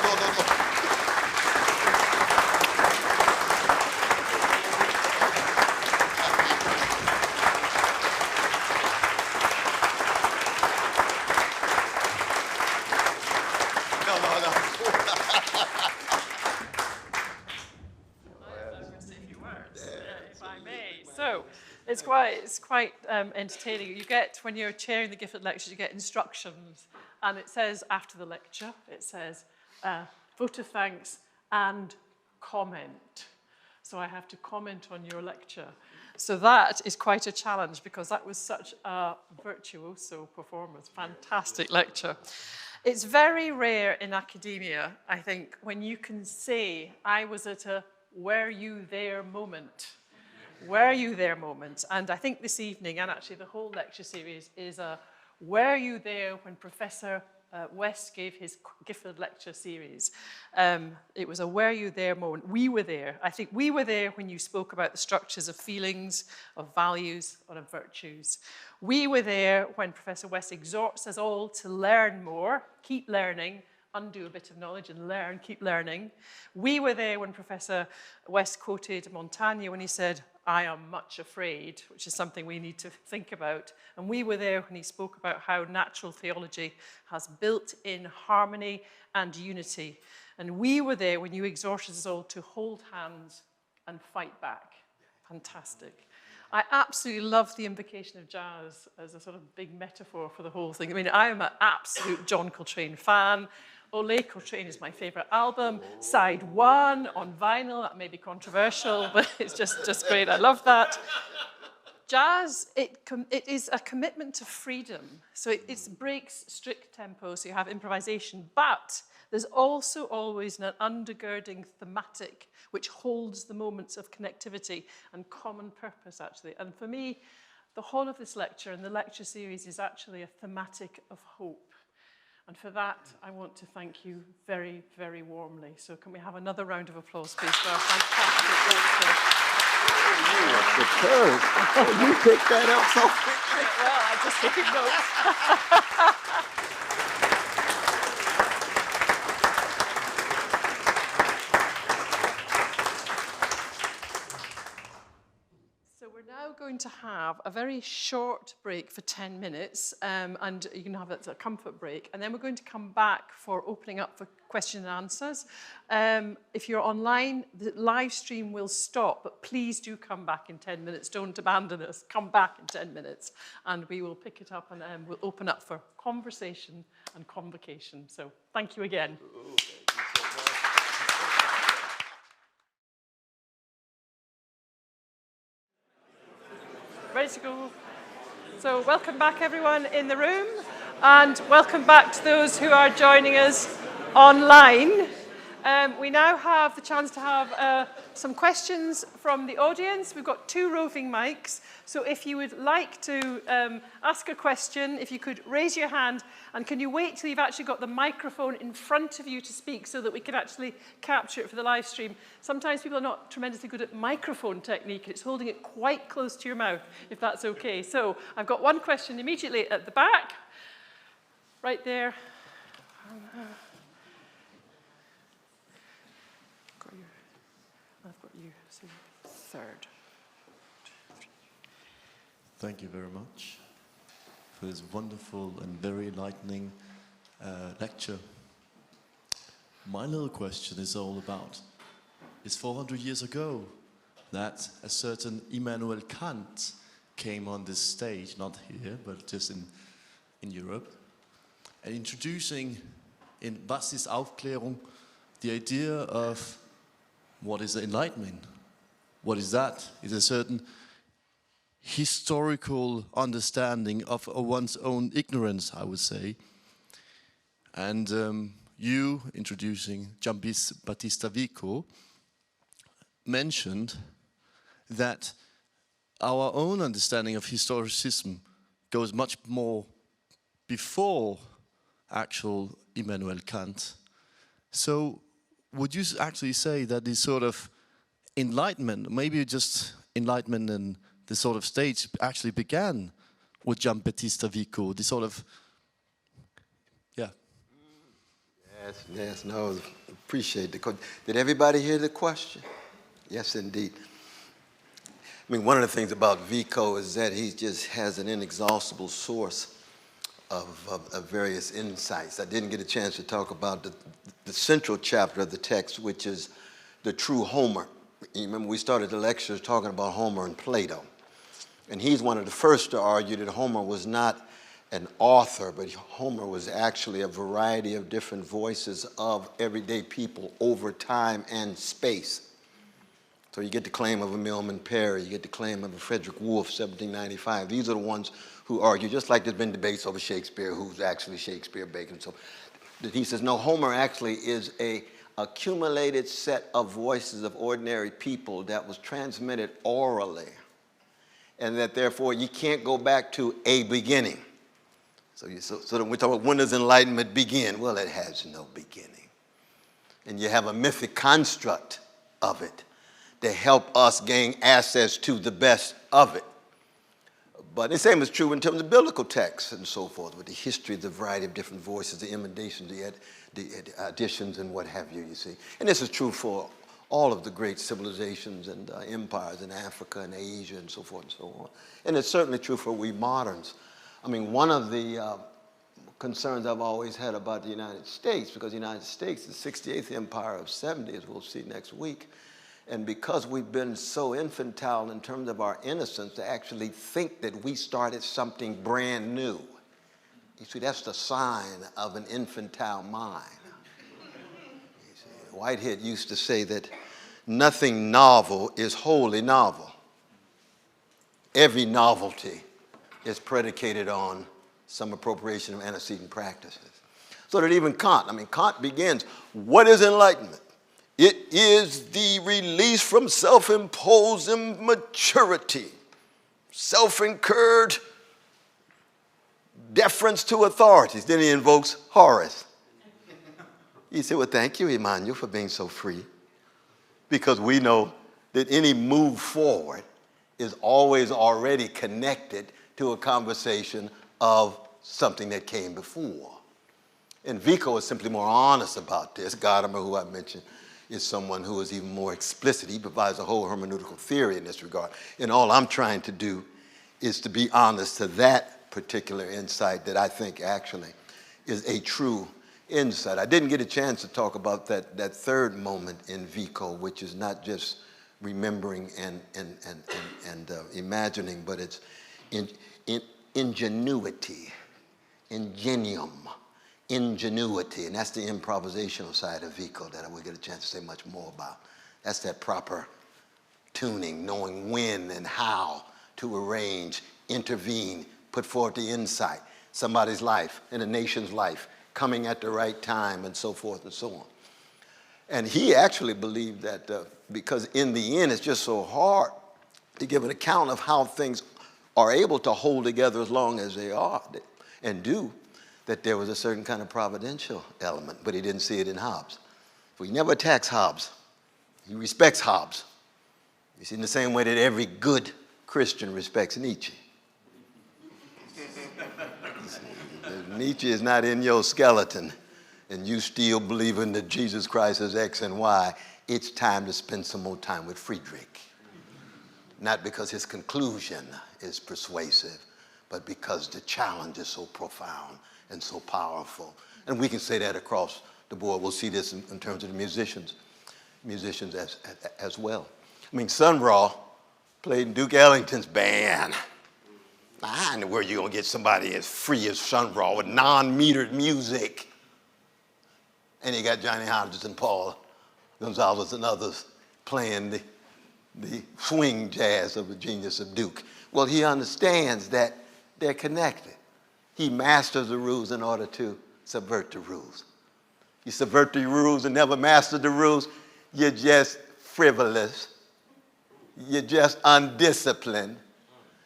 A: If I may. So it's quite entertaining. You get, when you're chairing the Gifford Lectures, you get instructions, and it says after the lecture, it says vote of thanks and comment. So I have to comment on your lecture. So that is quite a challenge, because that was such a virtuoso performance, fantastic lecture. It's very rare in academia, I think, when you can say, I was at a were you there moment. Were you there moment? And I think this evening, and actually the whole lecture series, is a were you there when Professor West gave his Gifford Lecture Series. It was a were you there moment. We were there. I think we were there when you spoke about the structures of feelings, of values, or of virtues. We were there when Professor West exhorts us all to learn more, keep learning, undo a bit of knowledge and learn, keep learning. We were there when Professor West quoted Montaigne when he said, I am much afraid, which is something we need to think about. And we were there when he spoke about how natural theology has built-in harmony and unity. And we were there when you exhorted us all to hold hands and fight back. Fantastic. I absolutely love the invocation of jazz as a sort of big metaphor for the whole thing. I mean, I am an absolute John Coltrane fan. Ole Coltrane is my favourite album. Side 1 on vinyl, that may be controversial, but it's just great. I love that. Jazz, it is a commitment to freedom. So it breaks strict tempo, so you have improvisation, but there's also always an undergirding thematic which holds the moments of connectivity and common purpose, actually. And for me, the whole of this lecture and the lecture series is actually a thematic of hope. And for that, I want to thank you very, very warmly. So can we have another round of applause, please, for our fantastic lecture?
B: You are superb. Oh, you picked that up so quickly.
A: Well, I just taking notes. So we're now going to have a very short break for 10 minutes, and you can have a comfort break, and then we're going to come back for opening up for question and answers. If you're online, the live stream will stop, but please do come back in 10 minutes. Don't abandon us. Come back in 10 minutes, and we will pick it up, and we'll open up for conversation and convocation. So thank you again. Ready to go? So welcome back everyone in the room, and welcome back to those who are joining us online. We now have the chance to have some questions from the audience. We've got 2 roving mics, so if you would like to ask a question, if you could raise your hand, and can you wait till you've actually got the microphone in front of you to speak so that we can actually capture it for the live stream. Sometimes people are not tremendously good at microphone technique, it's holding it quite close to your mouth, if that's okay. So I've got one question immediately at the back, right there. I've got you, so third.
C: Thank you very much for this wonderful and very enlightening lecture. My little question is all about, it's 400 years ago that a certain Immanuel Kant came on this stage, not here, but just in Europe, and introducing in Was ist Aufklärung the idea of what is enlightenment? What is that? It's a certain historical understanding of one's own ignorance, I would say. And you, introducing Giambattista Vico, mentioned that our own understanding of historicism goes much more before actual Immanuel Kant. So would you actually say that this sort of enlightenment, maybe just enlightenment in this sort of stage, actually began with Giambattista Vico, this sort of, yeah.
B: Yes, no, appreciate the question. Did everybody hear the question? Yes, indeed. I mean, one of the things about Vico is that he just has an inexhaustible source of various insights. I didn't get a chance to talk about the central chapter of the text, which is the true Homer. You remember we started the lectures talking about Homer and Plato. And he's one of the first to argue that Homer was not an author, but Homer was actually a variety of different voices of everyday people over time and space. So you get the claim of a Milman Perry, you get the claim of a Frederick Wolfe, 1795. These are the ones who argue, just like there's been debates over Shakespeare, who's actually Shakespeare, Bacon. So he says, no, Homer actually is a accumulated set of voices of ordinary people that was transmitted orally, and that therefore you can't go back to a beginning. So that we talk about when does enlightenment begin? Well, it has no beginning. And you have a mythic construct of it to help us gain access to the best of it. But the same is true in terms of biblical texts and so forth, with the history of the variety of different voices, the emanations, the additions, and what have you, you see. And this is true for all of the great civilizations and empires in Africa and Asia and so forth and so on. And it's certainly true for we moderns. I mean, one of the concerns I've always had about the United States, because the United States is the 68th empire of 70, as we'll see next week, and because we've been so infantile in terms of our innocence to actually think that we started something brand new. You see, that's the sign of an infantile mind. You see, Whitehead used to say that nothing novel is wholly novel. Every novelty is predicated on some appropriation of antecedent practices. So that even Kant, Kant begins, what is enlightenment? It is the release from self-imposed immaturity, self-incurred deference to authorities. Then he invokes Horace. He said, well, thank you, Emmanuel, for being so free, because we know that any move forward is always already connected to a conversation of something that came before. And Vico is simply more honest about this. Gadamer, who I mentioned, is someone who is even more explicit. He provides a whole hermeneutical theory in this regard. And all I'm trying to do is to be honest to that particular insight that I think actually is a true insight. I didn't get a chance to talk about that third moment in Vico, which is not just remembering and imagining, but it's ingenuity, ingenium. Ingenuity, and that's the improvisational side of Vico that I will get a chance to say much more about. That's that proper tuning, knowing when and how to arrange, intervene, put forth the insight, somebody's life, in a nation's life, coming at the right time, and so forth and so on. And he actually believed that because in the end it's just so hard to give an account of how things are able to hold together as long as they are and do, that there was a certain kind of providential element, but he didn't see it in Hobbes. So he never attacks Hobbes. He respects Hobbes. You see, in the same way that every good Christian respects Nietzsche. Nietzsche is not in your skeleton, and you still believing that Jesus Christ is X and Y. It's time to spend some more time with Friedrich. Not because his conclusion is persuasive, but because the challenge is so profound and so powerful. And we can say that across the board. We'll see this in terms of the musicians as well. I mean, Sun Ra played in Duke Ellington's band. I know where you're going to get somebody as free as Sun Ra with non-metered music. And you got Johnny Hodges and Paul Gonzalez and others playing the swing jazz of the genius of Duke. Well, he understands that they're connected. He masters the rules in order to subvert the rules. You subvert the rules and never master the rules, you're just frivolous. You're just undisciplined.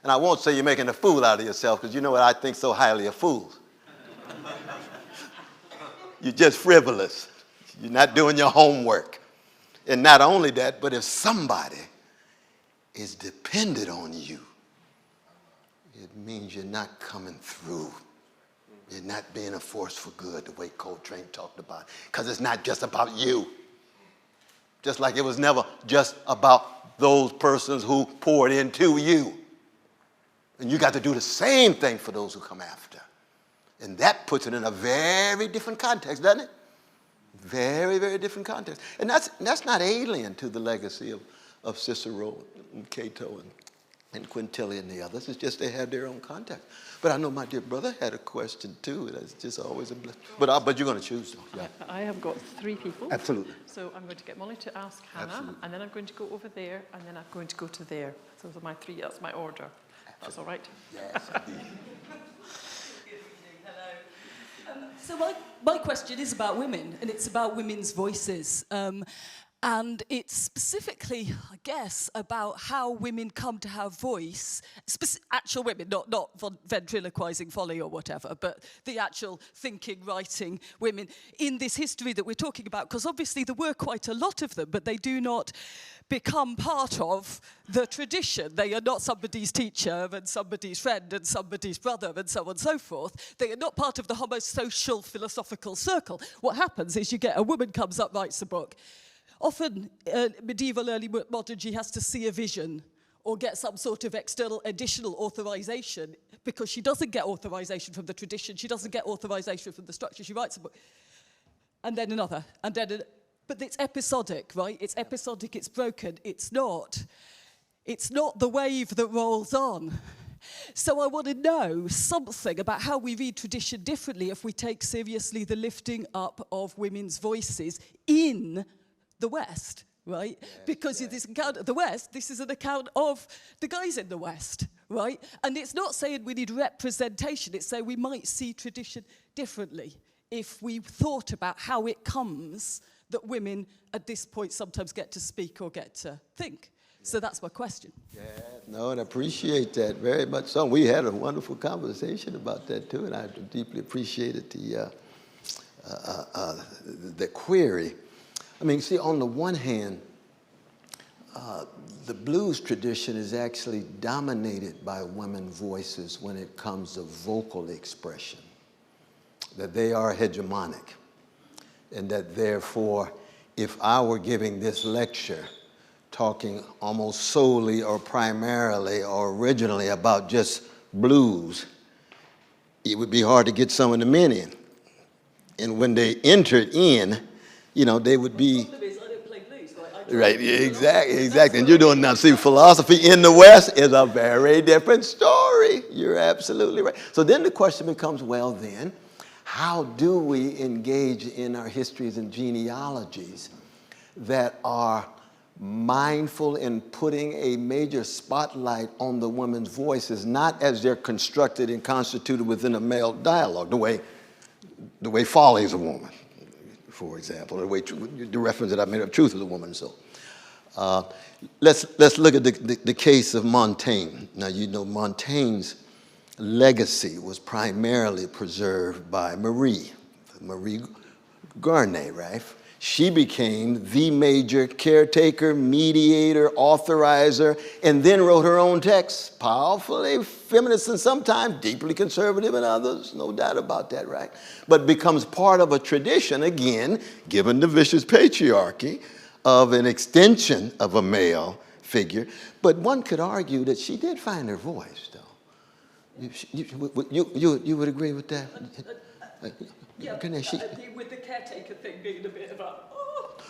B: And I won't say you're making a fool out of yourself, because you know what I think so highly of fools. You're just frivolous. You're not doing your homework. And not only that, but if somebody is dependent on you, it means you're not coming through. You're not being a force for good, the way Coltrane talked about. Because it's not just about you. Just like it was never just about those persons who poured into you. And you got to do the same thing for those who come after. And that puts it in a very different context, doesn't it? Very, very different context. And that's not alien to the legacy of Cicero and Cato and Quintilian and the others. It's just they have their own context. But I know my dear brother had a question too. That's just always a blessing. But you're going to choose them. Yeah.
A: I have got 3 people.
B: Absolutely.
A: So I'm going to get Molly to ask Hannah,
B: Absolutely.
A: and then I'm going to go over there, and then I'm going to go to there. Those are my 3. That's my order. That's all right?
B: Yes, indeed.
D: So my question is about women, and it's about women's voices. And it's specifically, I guess, about how women come to have voice, actual women, not ventriloquizing folly or whatever, but the actual thinking, writing women in this history that we're talking about, because obviously there were quite a lot of them, but they do not become part of the tradition. They are not somebody's teacher and somebody's friend and somebody's brother and so on and so forth. They are not part of the homosocial philosophical circle. What happens is you get a woman comes up, writes a book. Often, medieval, early modern, she has to see a vision or get some sort of external additional authorization, because she doesn't get authorization from the tradition, she doesn't get authorization from the structure. She writes a book, and then another, and then but it's episodic, right? It's episodic, it's broken. It's not the wave that rolls on. So I want to know something about how we read tradition differently if we take seriously the lifting up of women's voices in the West, right? Yes, because in this account of the West, this is an account of the guys in the West, right? And it's not saying we need representation, it's saying we might see tradition differently if we thought about how it comes that women at this point sometimes get to speak or get to think. So that's my question.
B: Yeah, no, and I appreciate that very much so. We had a wonderful conversation about that too, and I deeply appreciated the query. I mean, see, on the one hand, the blues tradition is actually dominated by women's voices when it comes to vocal expression, that they are hegemonic, and that therefore, if I were giving this lecture talking almost solely or primarily or originally about just blues, it would be hard to get some of the men in. And when they entered in, you know, they would be...
D: The problem is I don't play blues, right?
B: Right, exactly. And you're doing now. See, philosophy in the West is a very different story. You're absolutely right. So then the question becomes, well then, how do we engage in our histories and genealogies that are mindful in putting a major spotlight on the women's voices, not as they're constructed and constituted within a male dialogue, the way folly is a woman, for example, the reference that I made of truth is a woman. So let's look at the case of Montaigne. Now, you know, Montaigne's legacy was primarily preserved by Marie Garnier, right? She became the major caretaker, mediator, authorizer, and then wrote her own texts, powerfully feminist and sometimes deeply conservative in others, no doubt about that, right? But becomes part of a tradition, again, given the vicious patriarchy, of an extension of a male figure. But one could argue that she did find her voice, though. You would agree with that?
D: Yeah, with the caretaker thing being a bit of a...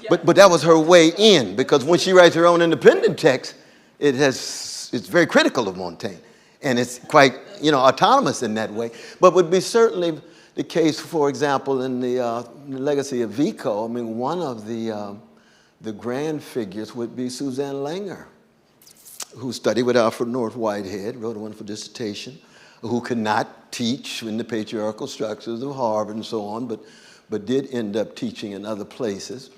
D: Yeah.
B: But that was her way in, because when she writes her own independent text, it's very critical of Montaigne. And it's quite, autonomous in that way. But would be certainly the case, for example, in the legacy of Vico. I mean, one of the grand figures would be Suzanne Langer, who studied with Alfred North Whitehead, wrote a wonderful dissertation, who could not teach in the patriarchal structures of Harvard and so on, but did end up teaching in other places.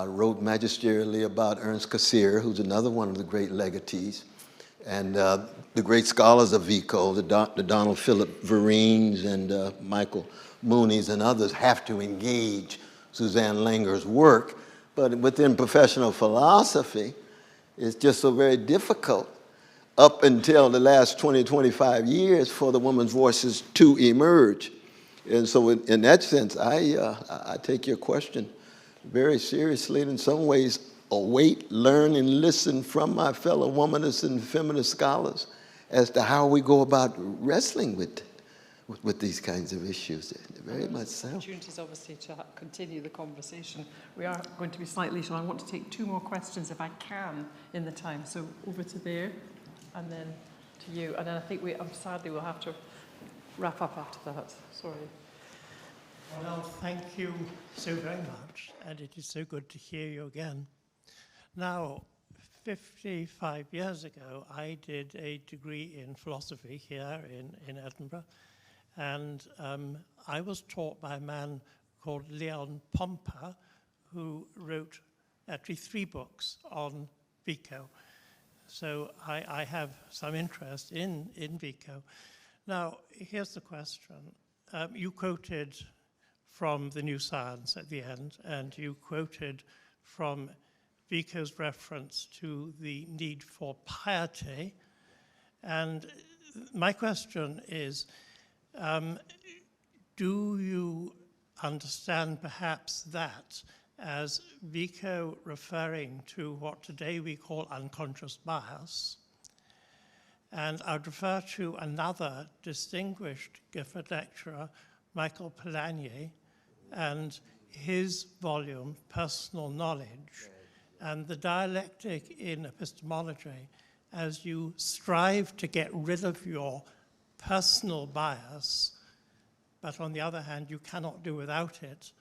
B: Wrote magisterially about Ernst Cassirer, who's another one of the great legatees, And the great scholars of Vico, the Donald Philip Vereen's and Michael Mooney's and others have to engage Suzanne Langer's work. But within professional philosophy, it's just so very difficult up until the last 20, 25 years for the woman's voices to emerge. And so in that sense, I take your question very seriously, and in some ways await, learn, and listen from my fellow womanists and feminist scholars as to how we go about wrestling with these kinds of issues. Very much so.
A: Opportunities, obviously, to continue the conversation. We are going to be slightly short. I want to take 2 more questions, if I can, in the time. So over to there, and then to you. And then I think sadly, we'll have to wrap up after that. Sorry.
E: Well, thank you so very much, and it is so good to hear you again. Now, 55 years ago, I did a degree in philosophy here in Edinburgh, and I was taught by a man called Leon Pompa, who wrote actually 3 books on Vico. So I have some interest in Vico. Now, here's the question. You quoted from The New Science at the end, and you quoted from Vico's reference to the need for piety. And my question is, do you understand perhaps that as Vico referring to what today we call unconscious bias? And I'd refer to another distinguished Gifford lecturer, Michael Polanyi, and his volume, Personal Knowledge, and the dialectic in epistemology as you strive to get rid of your personal bias, but on the other hand, you cannot do without it,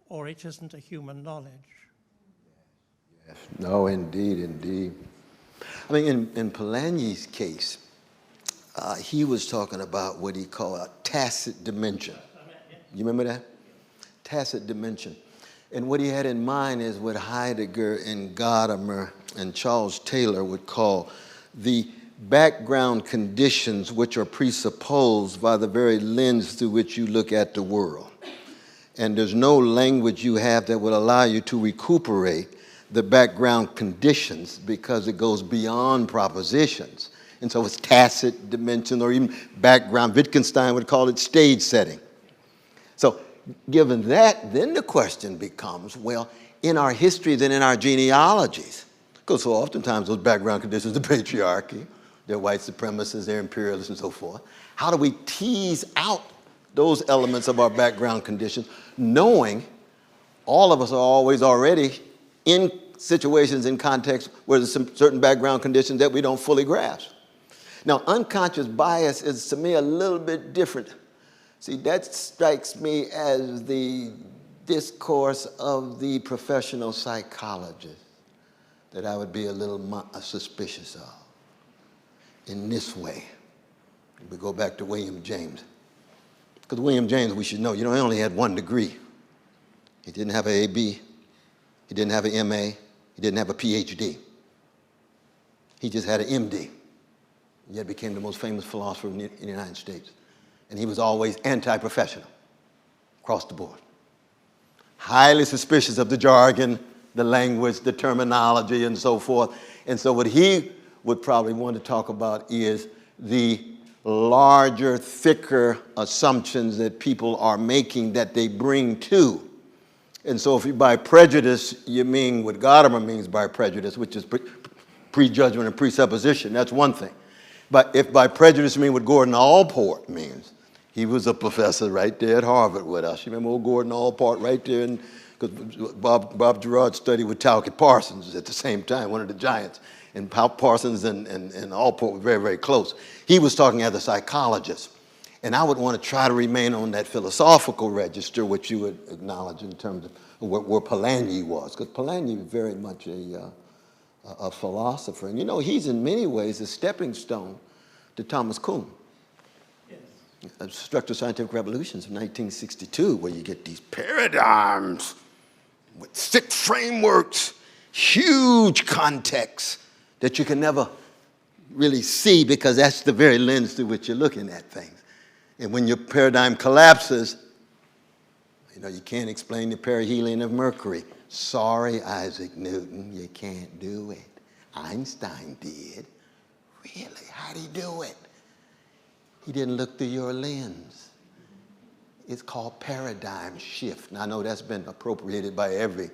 E: or it isn't a human knowledge.
B: Yes. No, indeed, indeed. I mean, in Polanyi's case, he was talking about what he called a tacit dimension. You remember that? Tacit dimension. And what he had in mind is what Heidegger and Gadamer and Charles Taylor would call the background conditions which are presupposed by the very lens through which you look at the world. And there's no language you have that will allow you to recuperate the background conditions because it goes beyond propositions. And so it's tacit dimension or even background. Wittgenstein would call it stage setting. So given that, then the question becomes, well, in our histories and in our genealogies, because so oftentimes those background conditions, the patriarchy, they're white supremacists, they're imperialists and so forth, how do we tease out those elements of our background conditions, knowing all of us are always already in situations, in contexts where there's some certain background conditions that we don't fully grasp. Now, unconscious bias is, to me, a little bit different. See, that strikes me as the discourse of the professional psychologist that I would be a little suspicious of. In this way, we go back to William James. Because William James, we should know, he only had 1 degree. He didn't have an AB. He didn't have an MA. He didn't have a PhD. He just had an MD. Yet became the most famous philosopher in the United States. And he was always anti-professional, across the board. Highly suspicious of the jargon, the language, the terminology, and so forth. And so what he would probably want to talk about is the larger, thicker assumptions that people are making that they bring to. And so if you by prejudice, you mean what Gadamer means by prejudice, which is prejudgment and presupposition, that's one thing. But if by prejudice you mean what Gordon Allport means, he was a professor right there at Harvard with us. You remember old Gordon Allport right there? Because Bob Gerard studied with Talcott Parsons at the same time, one of the giants. And Parsons and Allport were very, very close. He was talking as a psychologist. And I would want to try to remain on that philosophical register, which you would acknowledge in terms of where Polanyi was. Because Polanyi was very much a philosopher. And he's in many ways a stepping stone to Thomas Kuhn. Yes. Structural Scientific Revolutions of 1962, where you get these paradigms with thick frameworks, huge contexts that you can never really see, because that's the very lens through which you're looking at things. And when your paradigm collapses, you know, you can't explain the perihelion of Mercury. Sorry, Isaac Newton, you can't do it. Einstein did. Really? How'd he do it? He didn't look through your lens. It's called paradigm shift. Now, I know that's been appropriated by every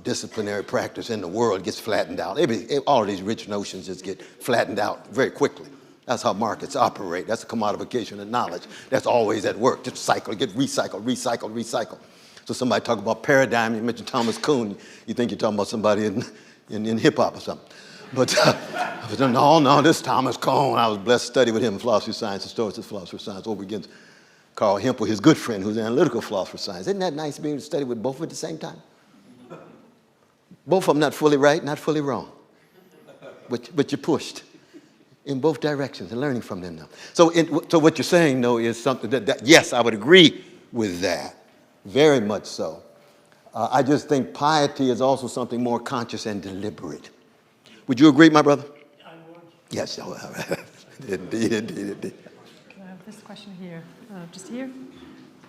B: disciplinary practice in the world. It gets flattened out. All of these rich notions just get flattened out very quickly. That's how markets operate. That's a commodification of knowledge. That's always at work. Just cycle, get recycled, recycled, recycled. So somebody talk about paradigm, you mention Thomas Kuhn, you think you're talking about somebody in hip-hop or something. But no, this Thomas Kuhn, I was blessed to study with him in philosophy of science, historical philosophy of science, over against Carl Hempel, his good friend, who's an analytical philosopher of science. Isn't that nice to be able to study with both of them at the same time? Both of them not fully right, not fully wrong. But you're pushed in both directions and learning from them now. So what you're saying, though, is something that yes, I would agree with that, very much so. I just think piety is also something more conscious and deliberate. Would you agree, my brother?
E: I would.
B: Yes, indeed.
A: Can I have this question here? Just here?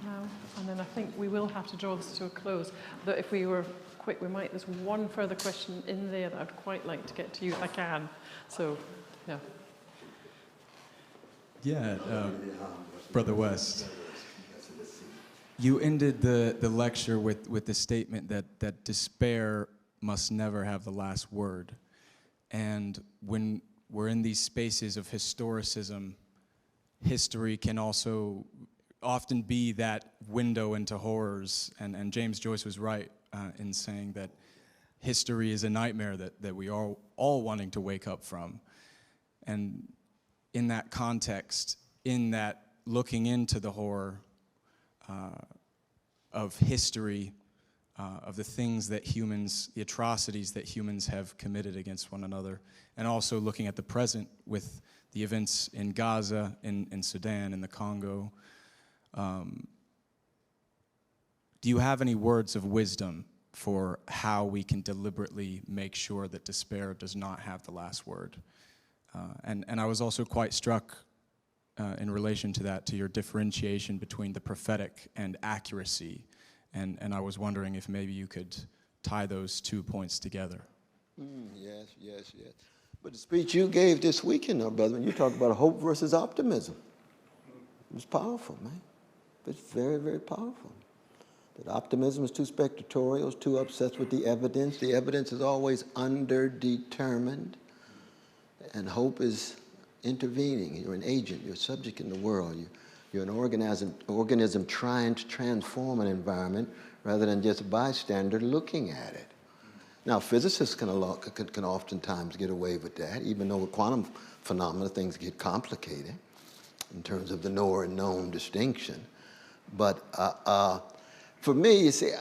A: Now. And then I think we will have to draw this to a close. Though if we were quick, we might. There's one further question in there that I'd quite like to get to you if I can. So, yeah.
F: Yeah, Brother West. You ended the lecture with the statement that despair must never have the last word. And when we're in these spaces of historicism, history can also often be that window into horrors. And James Joyce was right in saying that history is a nightmare that we are all wanting to wake up from. And in that context, in that looking into the horror of history, of the things that humans, the atrocities that humans have committed against one another, and also looking at the present with the events in Gaza, in Sudan, in the Congo. Do you have any words of wisdom for how we can deliberately make sure that despair does not have the last word? And I was also quite struck in relation to that, to your differentiation between the prophetic and accuracy. And I was wondering if maybe you could tie those 2 points together.
B: Yes. But the speech you gave this weekend, brother, when you talked about hope versus optimism, it was powerful, man. It's very, very powerful. That optimism is too spectatorial, is too obsessed with the evidence. The evidence is always underdetermined. And hope is intervening. You're an agent. You're a subject in the world. You're an organism trying to transform an environment rather than just a bystander looking at it. Now, physicists can oftentimes get away with that, even though with quantum phenomena things get complicated in terms of the knower and known distinction. But for me, you see,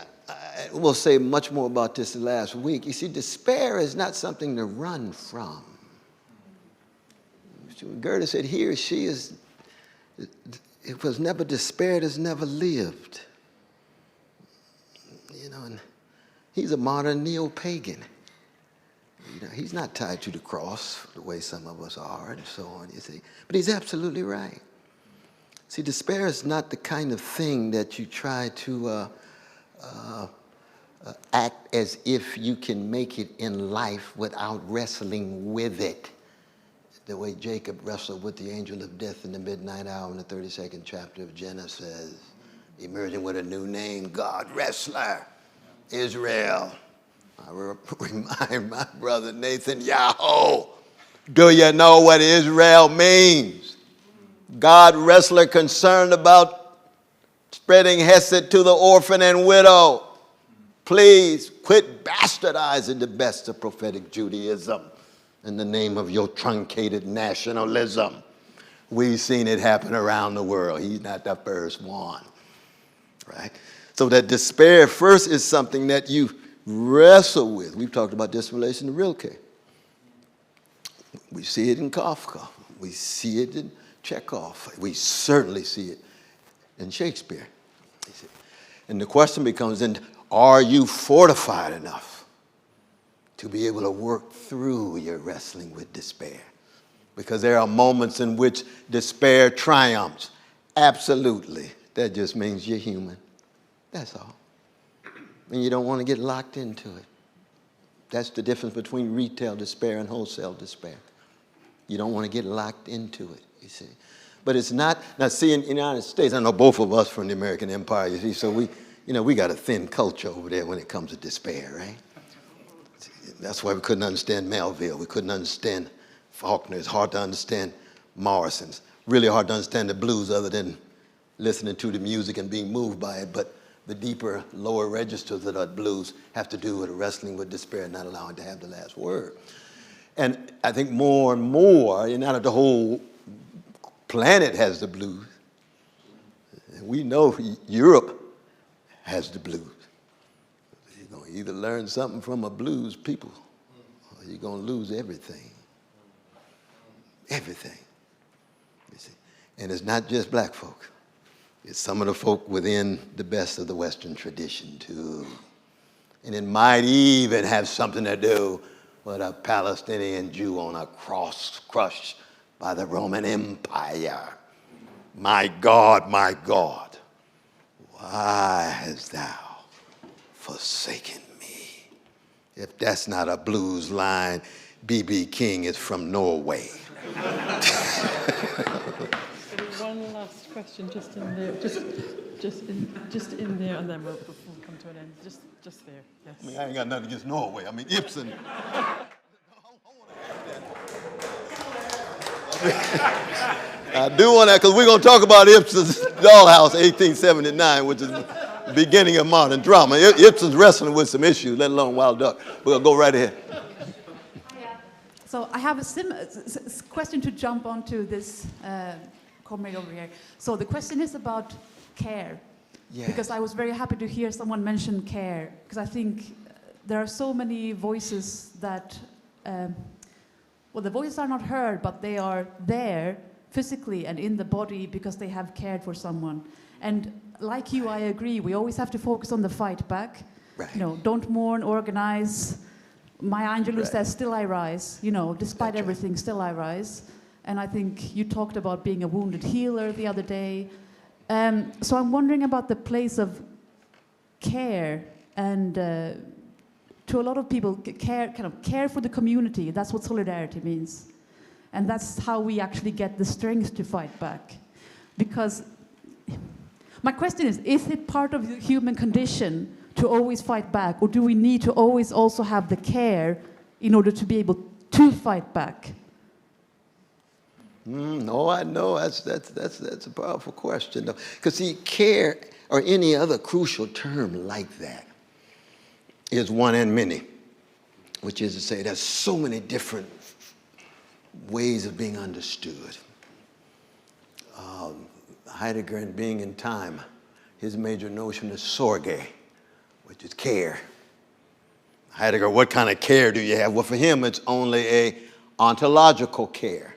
B: we'll say much more about this last week. You see, despair is not something to run from. Goethe said, he or she is, it was never despaired, has never lived. You know, and he's a modern neo-pagan. You know, he's not tied to the cross the way some of us are and so on, you see. But he's absolutely right. See, despair is not the kind of thing that you try to act as if you can make it in life without wrestling with it. The way Jacob wrestled with the angel of death in the midnight hour in the 32nd chapter of Genesis, emerging with a new name, God Wrestler, Israel. I remind my brother Nathan, Yahoo, do you know what Israel means? God Wrestler, concerned about spreading hesed to the orphan and widow. Please quit bastardizing the best of prophetic Judaism in the name of your truncated nationalism. We've seen it happen around the world. He's not the first one, right? So that despair first is something that you wrestle with. We've talked about this in relation to Rilke. We see it in Kafka. We see it in Chekhov. We certainly see it in Shakespeare. And the question becomes then, are you fortified enough to be able to work through your wrestling with despair? because there are moments in which despair triumphs. Absolutely. That just means you're human. That's all. And you don't want to get locked into it. That's the difference between retail despair and wholesale despair. You don't want to get locked into it, you see. But it's not, now see, in the United States, I know both of us from the American Empire, you see, so we got a thin culture over there when it comes to despair, right? That's why we couldn't understand Melville. We couldn't understand Faulkner. It's hard to understand Morrison's. Really hard to understand the blues other than listening to the music and being moved by it. But the deeper, lower registers of that blues have to do with wrestling with despair and not allowing it to have the last word. And I think more and more, now that the whole planet has the blues, we know Europe has the blues. You're going to either learn something from a blues people, or you're going to lose everything. Everything. You see. And it's not just black folk. It's some of the folk within the best of the Western tradition, too. And it might even have something to do with a Palestinian Jew on a cross crushed by the Roman Empire. My God, why hast thou forsaken me? If that's not a blues line, B.B. King is from Norway.
A: One last question, just in there, just in there, and then we'll come to an end. Just there, yes.
B: I mean, I ain't got nothing against Norway. I mean, Ibsen. I do want that because we're going to talk about Ibsen's Dollhouse, 1879, which is the beginning of modern drama. Ibsen's wrestling with some issues, let alone Wild Duck. We're going to go right ahead.
G: So I have a question to jump onto this comrade over here. So the question is about care. Yes. Because I was very happy to hear someone mention care. Because I think there are so many voices that, well, the voices are not heard, but they are there physically and in the body because they have cared for someone. And like you, I agree. We always have to focus on the fight back. Right. You know, don't mourn, organize. Maya Angelou says, still I rise. You know, despite everything, still I rise. And I think you talked about being a wounded healer the other day. So I'm wondering about the place of care and to a lot of people, care for the community. That's what solidarity means. And that's how we actually get the strength to fight back. Because my question is it part of the human condition to always fight back, or do we need to always also have the care in order to be able to fight back?
B: No, I know that's a powerful question, though. Because see, care or any other crucial term like that is one and many, which is to say there's so many different ways of being understood. Heidegger in Being in Time, his major notion is Sorge, which is care. Heidegger, what kind of care do you have? Well, for him, it's only a ontological care.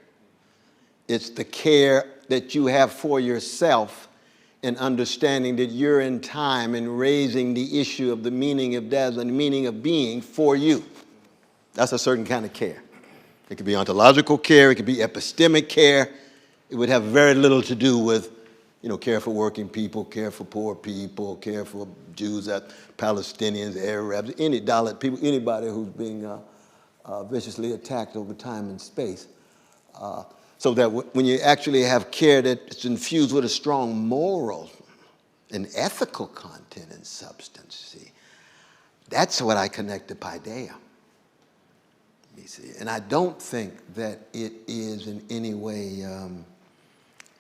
B: It's the care that you have for yourself in understanding that you're in time and raising the issue of the meaning of death and the meaning of being for you. That's a certain kind of care. It could be ontological care. It could be epistemic care. It would have very little to do with, care for working people, care for poor people, care for Jews, Palestinians, Arabs, any Dalit people, anybody who's being viciously attacked over time and space. So that when you actually have care that's infused with a strong moral and ethical content and substance, see, that's what I connect to paideia. You see, and I don't think that it is in any way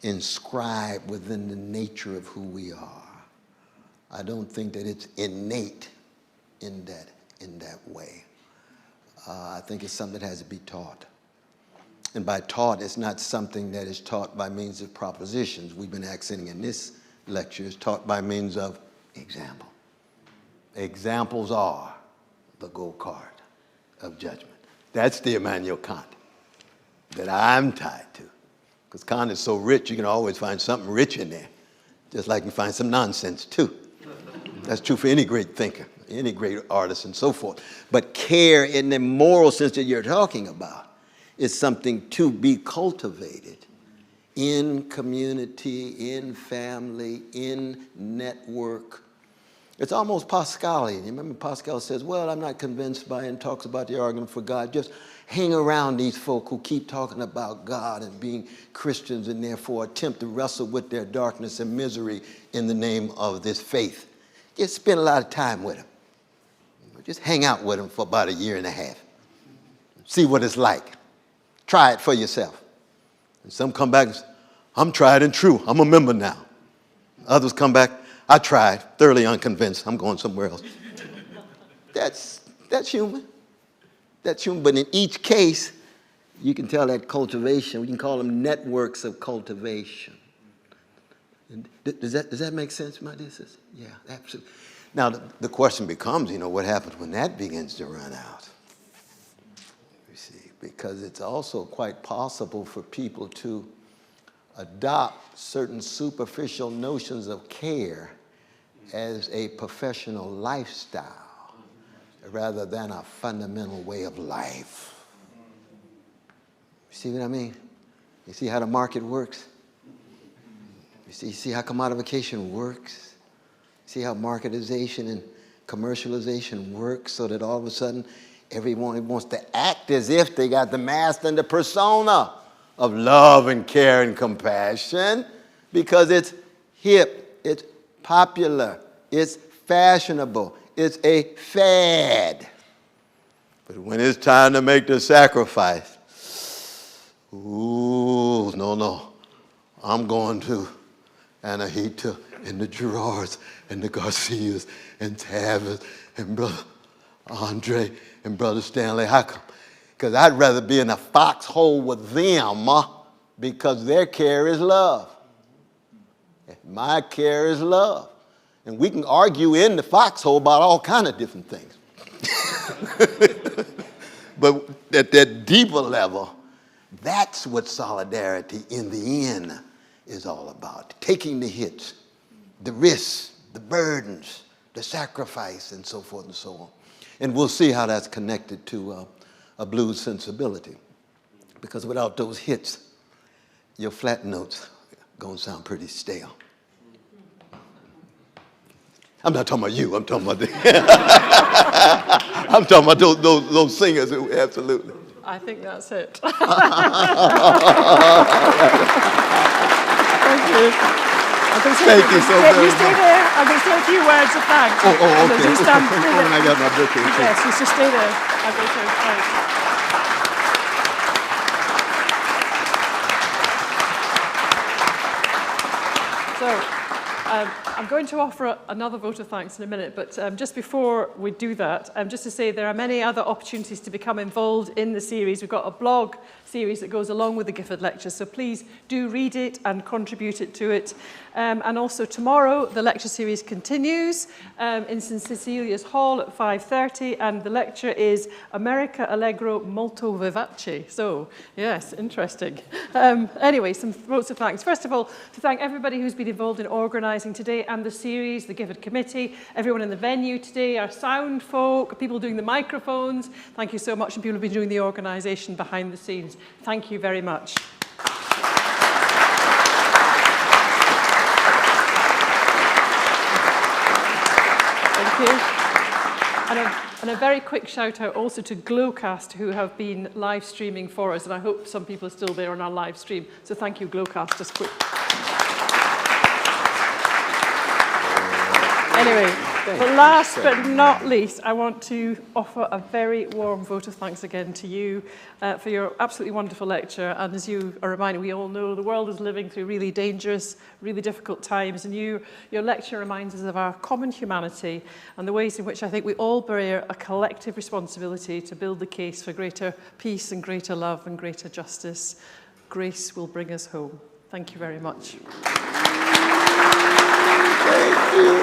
B: inscribed within the nature of who we are. I don't think that it's innate in that way. I think it's something that has to be taught. And by taught, it's not something that is taught by means of propositions. We've been accenting in this lecture, it's taught by means of example. Examples are the gold card of judgment. That's the Immanuel Kant that I'm tied to. Because Kant is so rich, you can always find something rich in there, just like you find some nonsense too. That's true for any great thinker, any great artist and so forth. But care in the moral sense that you're talking about It's something to be cultivated in community, in family, in network. It's almost Pascalian. You remember Pascal says, well, I'm not convinced by, and talks about the argument for God. Just hang around these folk who keep talking about God and being Christians and therefore attempt to wrestle with their darkness and misery in the name of this faith. Just spend a lot of time with them. Just hang out with them for about a year and a half. See what it's like. Try it for yourself. And some come back and say, I'm tried and true. I'm a member now. Others come back, I tried, thoroughly unconvinced. I'm going somewhere else. That's human. That's human. But in each case, you can tell that cultivation, we can call them networks of cultivation. Does that make sense, my dear sister? Yeah, absolutely. Now, the question becomes, what happens when that begins to run out? You see, because it's also quite possible for people to adopt certain superficial notions of care as a professional lifestyle rather than a fundamental way of life. You see what I mean? You see how the market works? You see how commodification works? See how marketization and commercialization works so that all of a sudden everyone wants to act as if they got the mask and the persona of love and care and compassion because it's hip, it's popular, it's fashionable, it's a fad. But when it's time to make the sacrifice, ooh, no, I'm going to Anahita and the Gerards and the Garcias and Tavis and Brother Andre and Brother Stanley. How come? Because I'd rather be in a foxhole with them because their care is love. My care is love. And we can argue in the foxhole about all kind of different things. But at that deeper level, that's what solidarity in the end is all about. Taking the hits, the risks, the burdens, the sacrifice, and so forth and so on. And we'll see how that's connected to a blues sensibility. Because without those hits, your flat notes are going to sound pretty stale. I'm not talking about you. I'm talking about I'm talking about those singers. Absolutely.
A: I think that's it.
B: Thank
A: you.
B: Thank you so very much.
A: You stay there. I'm going to say a few words of thanks.
B: Oh, okay.
A: Just stand there.
B: I got my book here.
A: Yes, you just stay there. I'm going to say thanks. So, I'm going to offer another vote of thanks in a minute, but just before we do that, just to say there are many other opportunities to become involved in the series. We've got a blog series that goes along with the Gifford Lecture, so please do read it and contribute it to it. And also tomorrow, the lecture series continues in St. Cecilia's Hall at 5:30, and the lecture is America Allegro Molto Vivace. So, yes, interesting. Anyway, some votes of thanks. First of all, to thank everybody who's been involved in organising today and the series, the Gifford Committee, everyone in the venue today, our sound folk, people doing the microphones. Thank you so much, and people who've been doing the organisation behind the scenes. Thank you very much. Thank you. And a very quick shout out also to Glowcast, who have been live streaming for us, and I hope some people are still there on our live stream. So thank you, Glowcast, just quick. Anyway, but last but not least, I want to offer a very warm vote of thanks again to you for your absolutely wonderful lecture. And as you are reminded, we all know the world is living through really dangerous, really difficult times. And your lecture reminds us of our common humanity and the ways in which I think we all bear a collective responsibility to build the case for greater peace and greater love and greater justice. Grace will bring us home. Thank you very much.
B: Thank you.